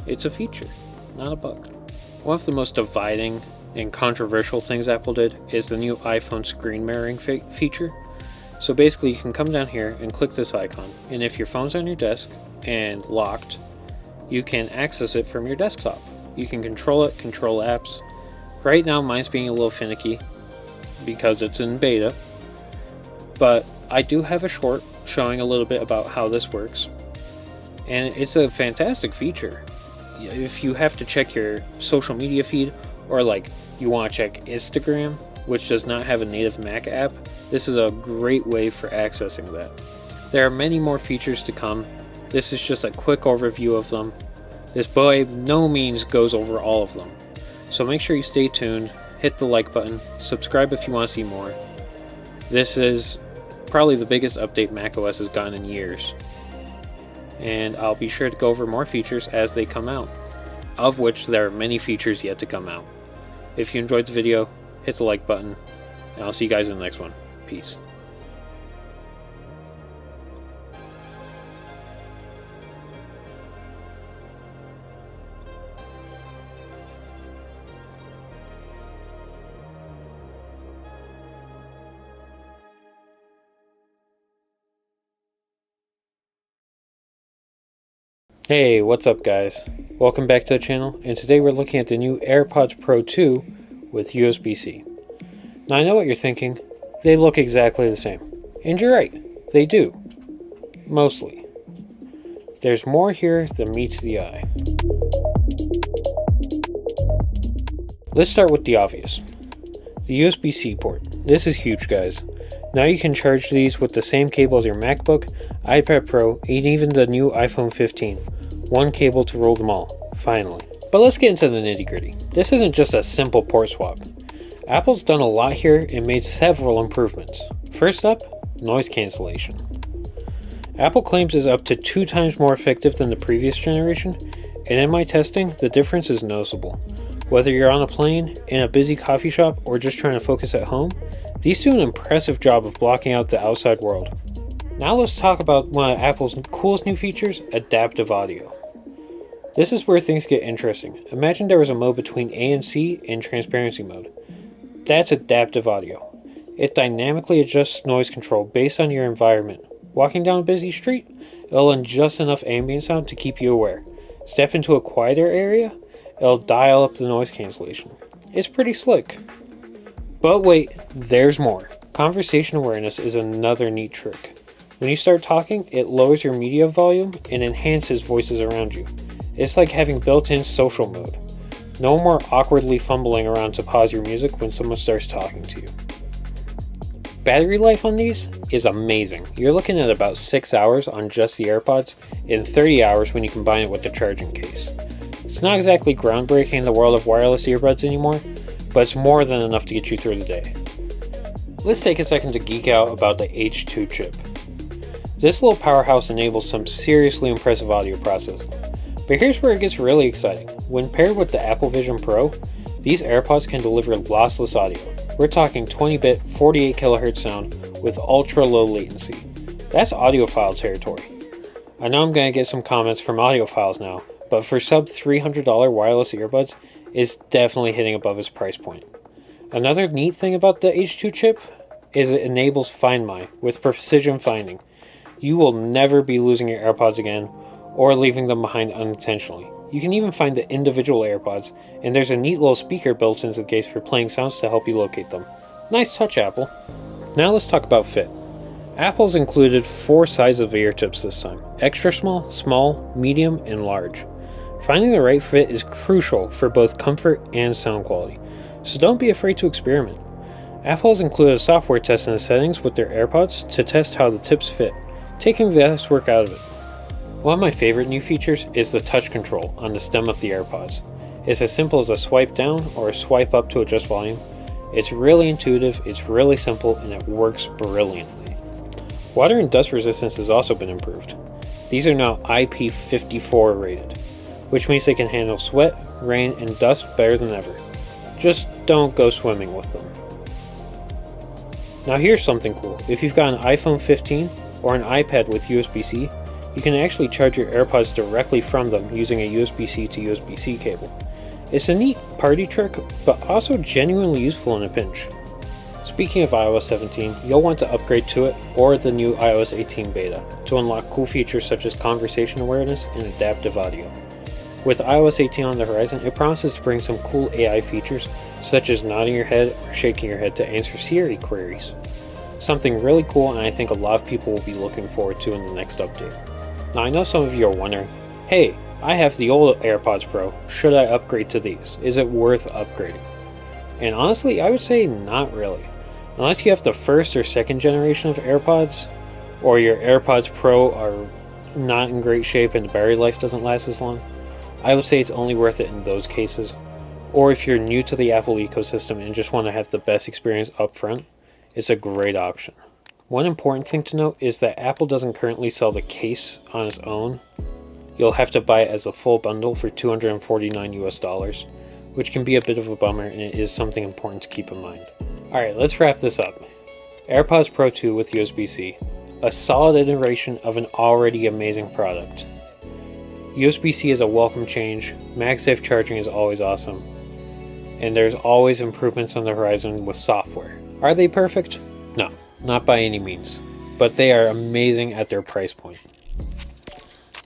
It's a feature, not a bug. One of the most dividing and controversial things Apple did is the new iPhone screen mirroring feature. So basically you can come down here and click this icon, and if your phone's on your desk and locked, you can access it from your desktop. You can control it, control apps. Right now mine's being a little finicky because it's in beta, but I do have a short showing a little bit about how this works, and it's a fantastic feature. If you have to check your social media feed, or like you want to check Instagram, which does not have a native Mac app, this is a great way for accessing that. There are many more features to come. This is just a quick overview of them. This by no means goes over all of them, so make sure you stay tuned, hit the like button, subscribe if you want to see more. This is probably the biggest update macOS has gotten in years, and I'll be sure to go over more features as they come out, of which there are many features yet to come out. If you enjoyed the video, hit the like button, and I'll see you guys in the next one. Peace. Hey, what's up guys? Welcome back to the channel, and today we're looking at the new AirPods Pro 2 with USB-C. Now I know what you're thinking, they look exactly the same. And you're right, they do. Mostly. There's more here than meets the eye. Let's start with the obvious. The USB-C port. This is huge guys. Now you can charge these with the same cable as your MacBook, iPad Pro, and even the new iPhone 15. One cable to rule them all, finally. But let's get into the nitty gritty. This isn't just a simple port swap. Apple's done a lot here and made several improvements. First up, noise cancellation. Apple claims it's up to 2 times more effective than the previous generation, and in my testing, the difference is noticeable. Whether you're on a plane, in a busy coffee shop, or just trying to focus at home, these do an impressive job of blocking out the outside world. Now let's talk about one of Apple's coolest new features, adaptive audio. This is where things get interesting. Imagine there was a mode between ANC and transparency mode. That's adaptive audio. It dynamically adjusts noise control based on your environment. Walking down a busy street, it'll adjust enough ambient sound to keep you aware. Step into a quieter area, it'll dial up the noise cancellation. It's pretty slick. But wait, there's more. Conversation awareness is another neat trick. When you start talking, it lowers your media volume and enhances voices around you. It's like having built-in social mode. No more awkwardly fumbling around to pause your music when someone starts talking to you. Battery life on these is amazing. You're looking at about 6 hours on just the AirPods and 30 hours when you combine it with the charging case. It's not exactly groundbreaking in the world of wireless earbuds anymore, but it's more than enough to get you through the day. Let's take a second to geek out about the H2 chip. This little powerhouse enables some seriously impressive audio processing. But here's where it gets really exciting. When paired with the Apple Vision Pro, these AirPods can deliver lossless audio. We're talking 20-bit, 48 kHz sound with ultra low latency. That's audiophile territory. I know I'm going to get some comments from audiophiles now, but for sub $300 wireless earbuds, it's definitely hitting above its price point. Another neat thing about the H2 chip is it enables Find My with precision finding. You will never be losing your AirPods again or leaving them behind unintentionally. You can even find the individual AirPods, and there's a neat little speaker built into the case for playing sounds to help you locate them. Nice touch, Apple. Now let's talk about fit. Apple's included 4 sizes of ear tips this time: extra small, small, medium, and large. Finding the right fit is crucial for both comfort and sound quality, so don't be afraid to experiment. Apple has included a software test in the settings with their AirPods to test how the tips fit, taking the guesswork out of it. One of my favorite new features is the touch control on the stem of the AirPods. It's as simple as a swipe down or a swipe up to adjust volume. It's really intuitive, it's really simple, and it works brilliantly. Water and dust resistance has also been improved. These are now IP54 rated, which means they can handle sweat, rain, and dust better than ever. Just don't go swimming with them. Now here's something cool. If you've got an iPhone 15 or an iPad with USB-C, you can actually charge your AirPods directly from them using a USB-C to USB-C cable. It's a neat party trick, but also genuinely useful in a pinch. Speaking of iOS 17, you'll want to upgrade to it or the new iOS 18 beta to unlock cool features such as conversation awareness and adaptive audio. With iOS 18 on the horizon, it promises to bring some cool AI features, such as nodding your head or shaking your head to answer Siri queries. Something really cool, and I think a lot of people will be looking forward to in the next update. Now I know some of you are wondering, hey, I have the old AirPods Pro, should I upgrade to these? Is it worth upgrading? And honestly, I would say not really. Unless you have the first or second generation of AirPods, or your AirPods Pro are not in great shape and the battery life doesn't last as long, I would say it's only worth it in those cases. Or if you're new to the Apple ecosystem and just want to have the best experience up front, it's a great option. One important thing to note is that Apple doesn't currently sell the case on its own. You'll have to buy it as a full bundle for $249 US, which can be a bit of a bummer, and it is something important to keep in mind. Alright, let's wrap this up. AirPods Pro 2 with USB-C. A solid iteration of an already amazing product. USB-C is a welcome change, MagSafe charging is always awesome, and there's always improvements on the horizon with software. Are they perfect? No, not by any means, but they are amazing at their price point.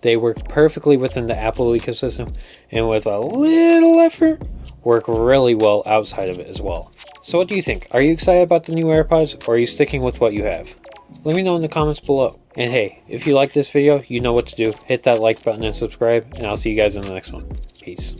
They work perfectly within the Apple ecosystem, and with a little effort, work really well outside of it as well. So what do you think? Are you excited about the new AirPods, or are you sticking with what you have? Let me know in the comments below. And hey, if you like this video, you know what to do. Hit that like button and subscribe, and I'll see you guys in the next one. Peace.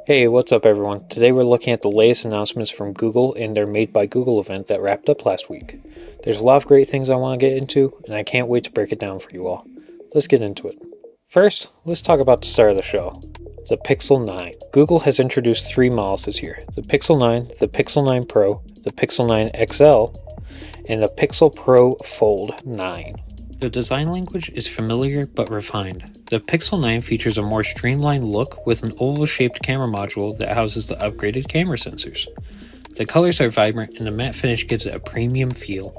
Hey, what's up everyone? Today we're looking at the latest announcements from Google in their Made by Google event that wrapped up last week. There's a lot of great things I want to get into, and I can't wait to break it down for you all. Let's get into it. First, let's talk about the star of the show, the Pixel 9. Google has introduced 3 models this year, the Pixel 9, the Pixel 9 Pro, the Pixel 9 XL, and the Pixel Pro Fold 9. The design language is familiar but refined. The Pixel 9 features a more streamlined look with an oval-shaped camera module that houses the upgraded camera sensors. The colors are vibrant and the matte finish gives it a premium feel.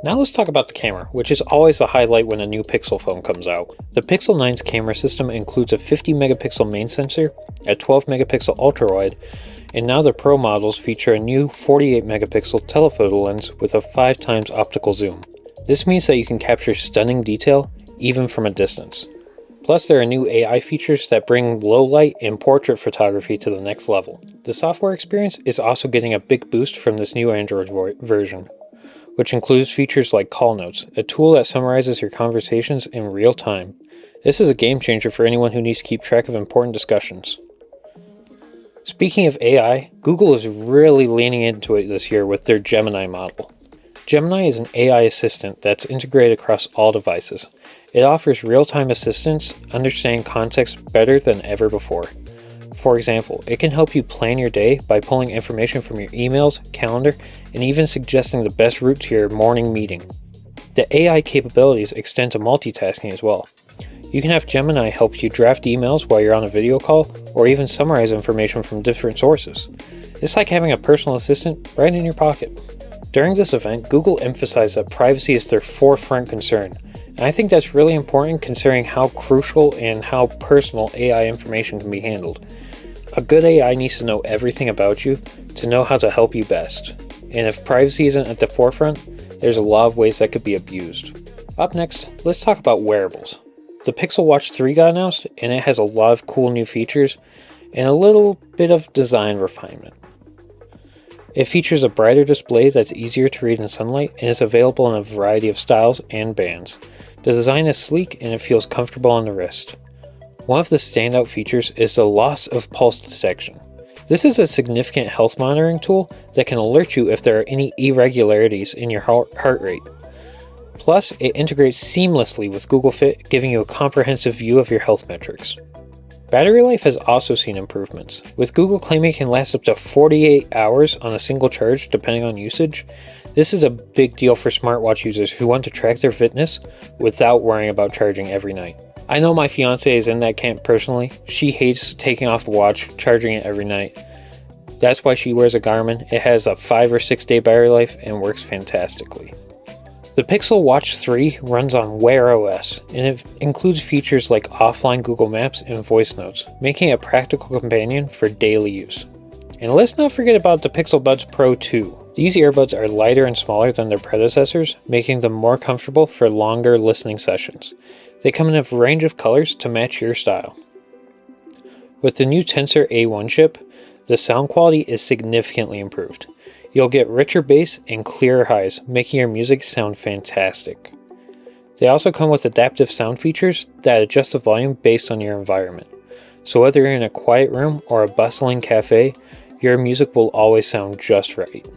Now let's talk about the camera, which is always the highlight when a new Pixel phone comes out. The Pixel 9's camera system includes a 50 megapixel main sensor, a 12 megapixel ultra-wide, and now the Pro models feature a new 48 megapixel telephoto lens with a 5 times optical zoom. This means that you can capture stunning detail even from a distance. Plus, there are new AI features that bring low light and portrait photography to the next level. The software experience is also getting a big boost from this new Android version, which includes features like Call Notes, a tool that summarizes your conversations in real time. This is a game changer for anyone who needs to keep track of important discussions. Speaking of AI, Google is really leaning into it this year with their Gemini model. Gemini is an AI assistant that's integrated across all devices. It offers real-time assistance, understanding context better than ever before. For example, it can help you plan your day by pulling information from your emails, calendar, and even suggesting the best route to your morning meeting. The AI capabilities extend to multitasking as well. You can have Gemini help you draft emails while you're on a video call, or even summarize information from different sources. It's like having a personal assistant right in your pocket. During this event, Google emphasized that privacy is their forefront concern, and I think that's really important considering how crucial and how personal AI information can be handled. A good AI needs to know everything about you to know how to help you best, and if privacy isn't at the forefront, there's a lot of ways that could be abused. Up next, let's talk about wearables. The Pixel Watch 3 got announced, and it has a lot of cool new features and a little bit of design refinement. It features a brighter display that's easier to read in sunlight and is available in a variety of styles and bands. The design is sleek and it feels comfortable on the wrist. One of the standout features is the loss of pulse detection. This is a significant health monitoring tool that can alert you if there are any irregularities in your heart rate. Plus, it integrates seamlessly with Google Fit, giving you a comprehensive view of your health metrics. Battery life has also seen improvements, with Google claiming it can last up to 48 hours on a single charge depending on usage. This is a big deal for smartwatch users who want to track their fitness without worrying about charging every night. I know my fiance is in that camp personally. She hates taking off the watch, charging it every night. That's why she wears a Garmin. It has a 5 or 6 day battery life and works fantastically. The Pixel Watch 3 runs on Wear OS, and it includes features like offline Google Maps and voice notes, making it a practical companion for daily use. And let's not forget about the Pixel Buds Pro 2. These earbuds are lighter and smaller than their predecessors, making them more comfortable for longer listening sessions. They come in a range of colors to match your style. With the new Tensor A1 chip, the sound quality is significantly improved. You'll get richer bass and clearer highs, making your music sound fantastic. They also come with adaptive sound features that adjust the volume based on your environment. So whether you're in a quiet room or a bustling cafe, your music will always sound just right.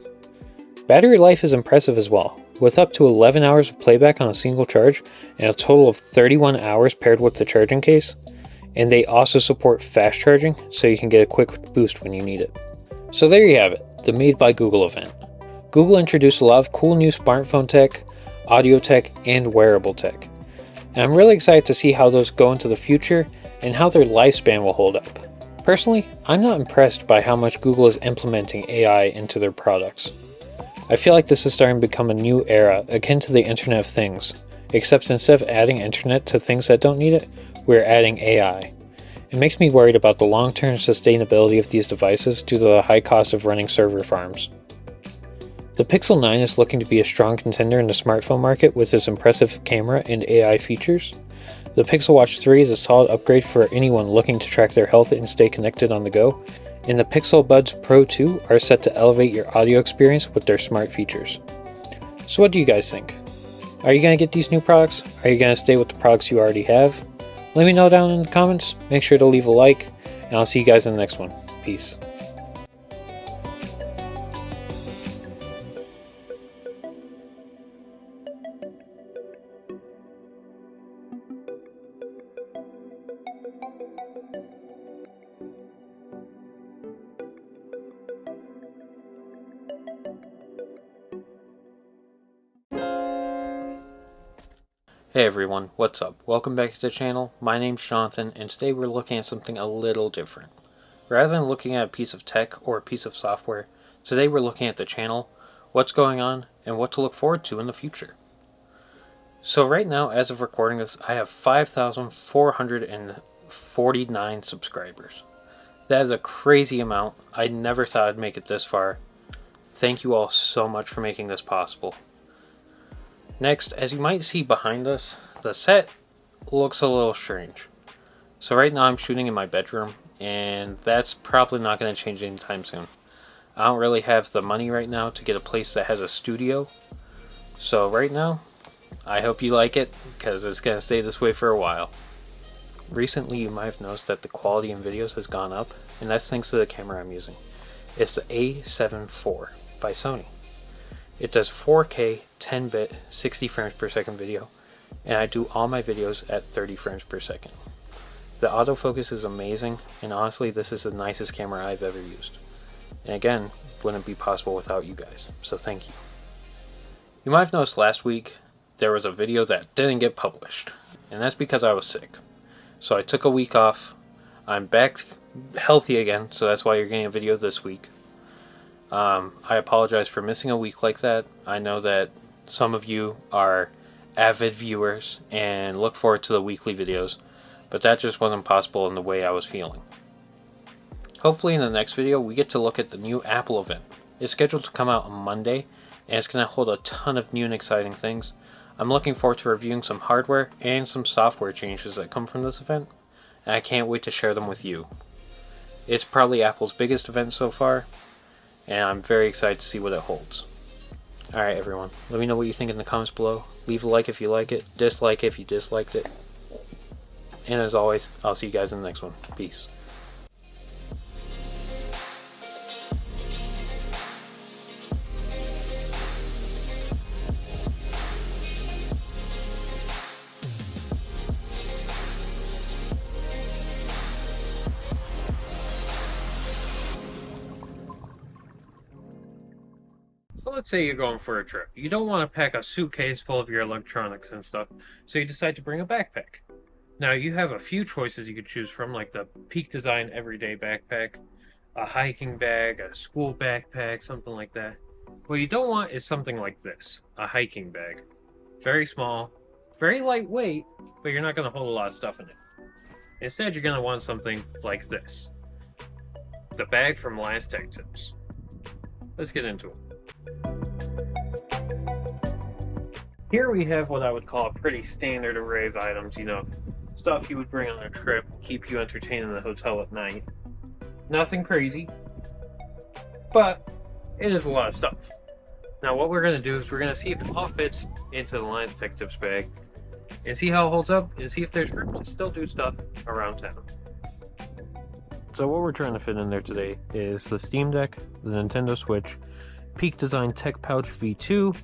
Battery life is impressive as well, with up to 11 hours of playback on a single charge and a total of 31 hours paired with the charging case. And they also support fast charging, so you can get a quick boost when you need it. So there you have it, the Made by Google event. Google introduced a lot of cool new smartphone tech, audio tech, and wearable tech. And I'm really excited to see how those go into the future and how their lifespan will hold up. Personally, I'm not impressed by how much Google is implementing AI into their products. I feel like this is starting to become a new era akin to the Internet of Things, except instead of adding internet to things that don't need it, we're adding AI. It makes me worried about the long-term sustainability of these devices due to the high cost of running server farms. The Pixel 9 is looking to be a strong contender in the smartphone market with its impressive camera and AI features. The Pixel Watch 3 is a solid upgrade for anyone looking to track their health and stay connected on the go, and the Pixel Buds Pro 2 are set to elevate your audio experience with their smart features. So what do you guys think? Are you going to get these new products? Are you going to stay with the products you already have? Let me know down in the comments. Make sure to leave a like, and I'll see you guys in the next one. Peace. Hey everyone, what's up? Welcome back to the channel. My name's Jonathan, and today we're looking at something a little different. Rather than looking at a piece of tech or a piece of software, today we're looking at the channel, what's going on, and what to look forward to in the future. So right now, as of recording this, I have 5,449 subscribers. That is a crazy amount. I never thought I'd make it this far. Thank you all so much for making this possible. Next, as you might see behind us, the set looks a little strange. So right now I'm shooting in my bedroom, and that's probably not going to change anytime soon. I don't really have the money right now to get a place that has a studio. So right now, I hope you like it, because it's going to stay this way for a while. Recently you might have noticed that the quality in videos has gone up, and that's thanks to the camera I'm using. It's the A7 IV by Sony. It does 4K, 10-bit, 60 frames per second video, and I do all my videos at 30 frames per second. The autofocus is amazing, and honestly this is the nicest camera I've ever used. And again, wouldn't be possible without you guys, so thank you. You might have noticed last week there was a video that didn't get published, and that's because I was sick. So I took a week off. I'm back healthy again, so that's why you're getting a video this week. I apologize for missing a week like that. I know that some of you are avid viewers and look forward to the weekly videos, but that just wasn't possible in the way I was feeling. Hopefully in the next video we get to look at the new Apple event. It's scheduled to come out on Monday, and it's going to hold a ton of new and exciting things. I'm looking forward to reviewing some hardware and some software changes that come from this event, and I can't wait to share them with you. It's probably Apple's biggest event so far, and I'm very excited to see what it holds. Alright everyone, let me know what you think in the comments below. Leave a like if you like it, dislike if you disliked it. And as always, I'll see you guys in the next one. Peace. So let's say you're going for a trip. You don't want to pack a suitcase full of your electronics and stuff, so you decide to bring a backpack. Now you have a few choices you could choose from, like the Peak Design Everyday Backpack, a hiking bag, a school backpack, something like that. What you don't want is something like this, a hiking bag. Very small, very lightweight, but you're not going to hold a lot of stuff in it. Instead, you're going to want something like this. The bag from Last Tech Tips. Let's get into it. Here we have what I would call a pretty standard array of items, stuff you would bring on a trip, keep you entertained in the hotel at night. Nothing crazy, but it is a lot of stuff. Now what we're going to do is we're going to see if it all fits into the Last Tech Tips bag, and see how it holds up, and see if there's room to still do stuff around town. So what we're trying to fit in there today is the Steam Deck, the Nintendo Switch, Peak Design Tech Pouch V2,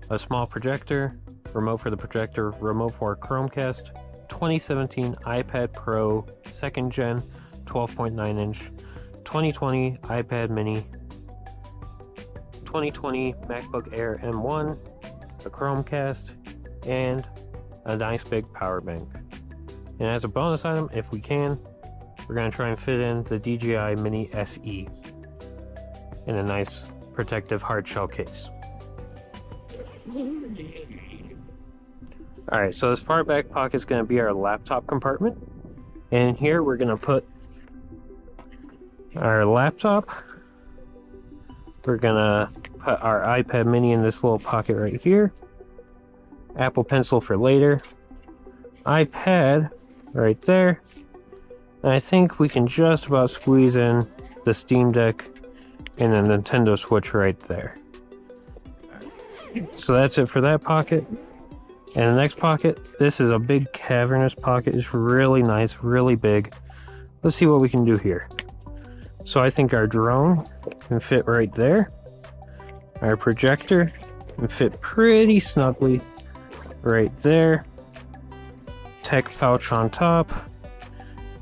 a small projector, remote for the projector, remote for our Chromecast, 2017 iPad Pro 2nd Gen 12.9 inch, 2020 iPad Mini, 2020 MacBook Air M1, a Chromecast, and a nice big power bank. And as a bonus item, if we can, we're going to try and fit in the DJI Mini SE in a nice protective hard shell case. Alright, so this far back pocket is going to be our laptop compartment. And here we're going to put our laptop. We're going to put our iPad mini in this little pocket right here. Apple Pencil for later. iPad right there. And I think we can just about squeeze in the Steam Deck and the Nintendo Switch right there. So that's it for that pocket. And the next pocket, this is a big cavernous pocket. It's really nice, really big. Let's see what we can do here. So I think our drone can fit right there. Our projector can fit pretty snugly right there. Tech pouch on top.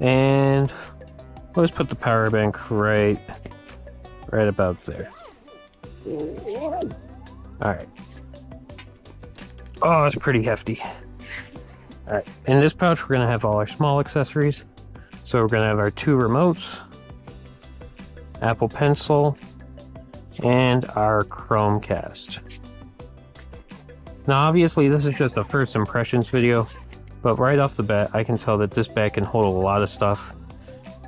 And let's put the power bank right about there. Alright. Oh, it's pretty hefty. Alright, in this pouch we're going to have all our small accessories. So we're going to have our 2 remotes, Apple Pencil, and our Chromecast. Now obviously this is just a first impressions video, but right off the bat I can tell that this bag can hold a lot of stuff.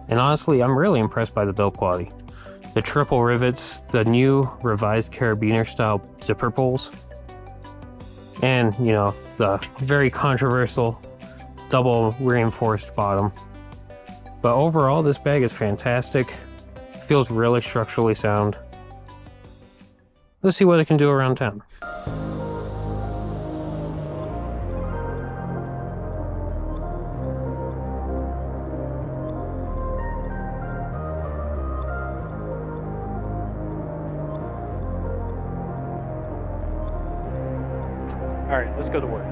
And honestly, I'm really impressed by the build quality. The triple rivets, the new revised carabiner style zipper pulls, and the very controversial double reinforced bottom. But overall this bag is fantastic. Feels really structurally sound. Let's see what it can do around town. Alright, let's go to work.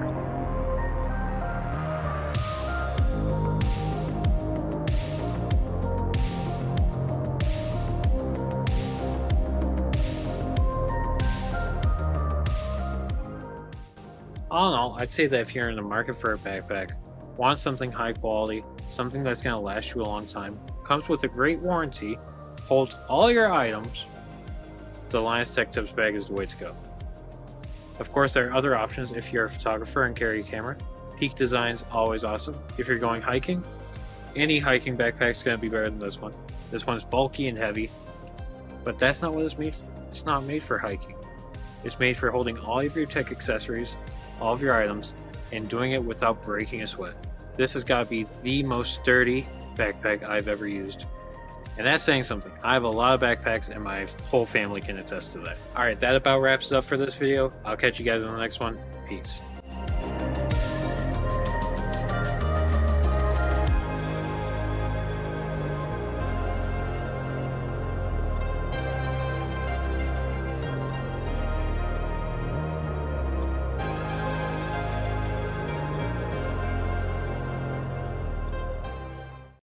All in all, I'd say that if you're in the market for a backpack, want something high quality, something that's going to last you a long time, comes with a great warranty, holds all your items, the Last Tech Tips bag is the way to go. Of course, there are other options if you're a photographer and carry a camera. Peak Design's always awesome. If you're going hiking, any hiking backpack's going to be better than this one. This one's bulky and heavy, but that's not what it's made for. It's not made for hiking. It's made for holding all of your tech accessories, all of your items, and doing it without breaking a sweat. This has got to be the most sturdy backpack I've ever used. And that's saying something. I have a lot of backpacks and my whole family can attest to that. Alright, that about wraps it up for this video. I'll catch you guys in the next one. Peace.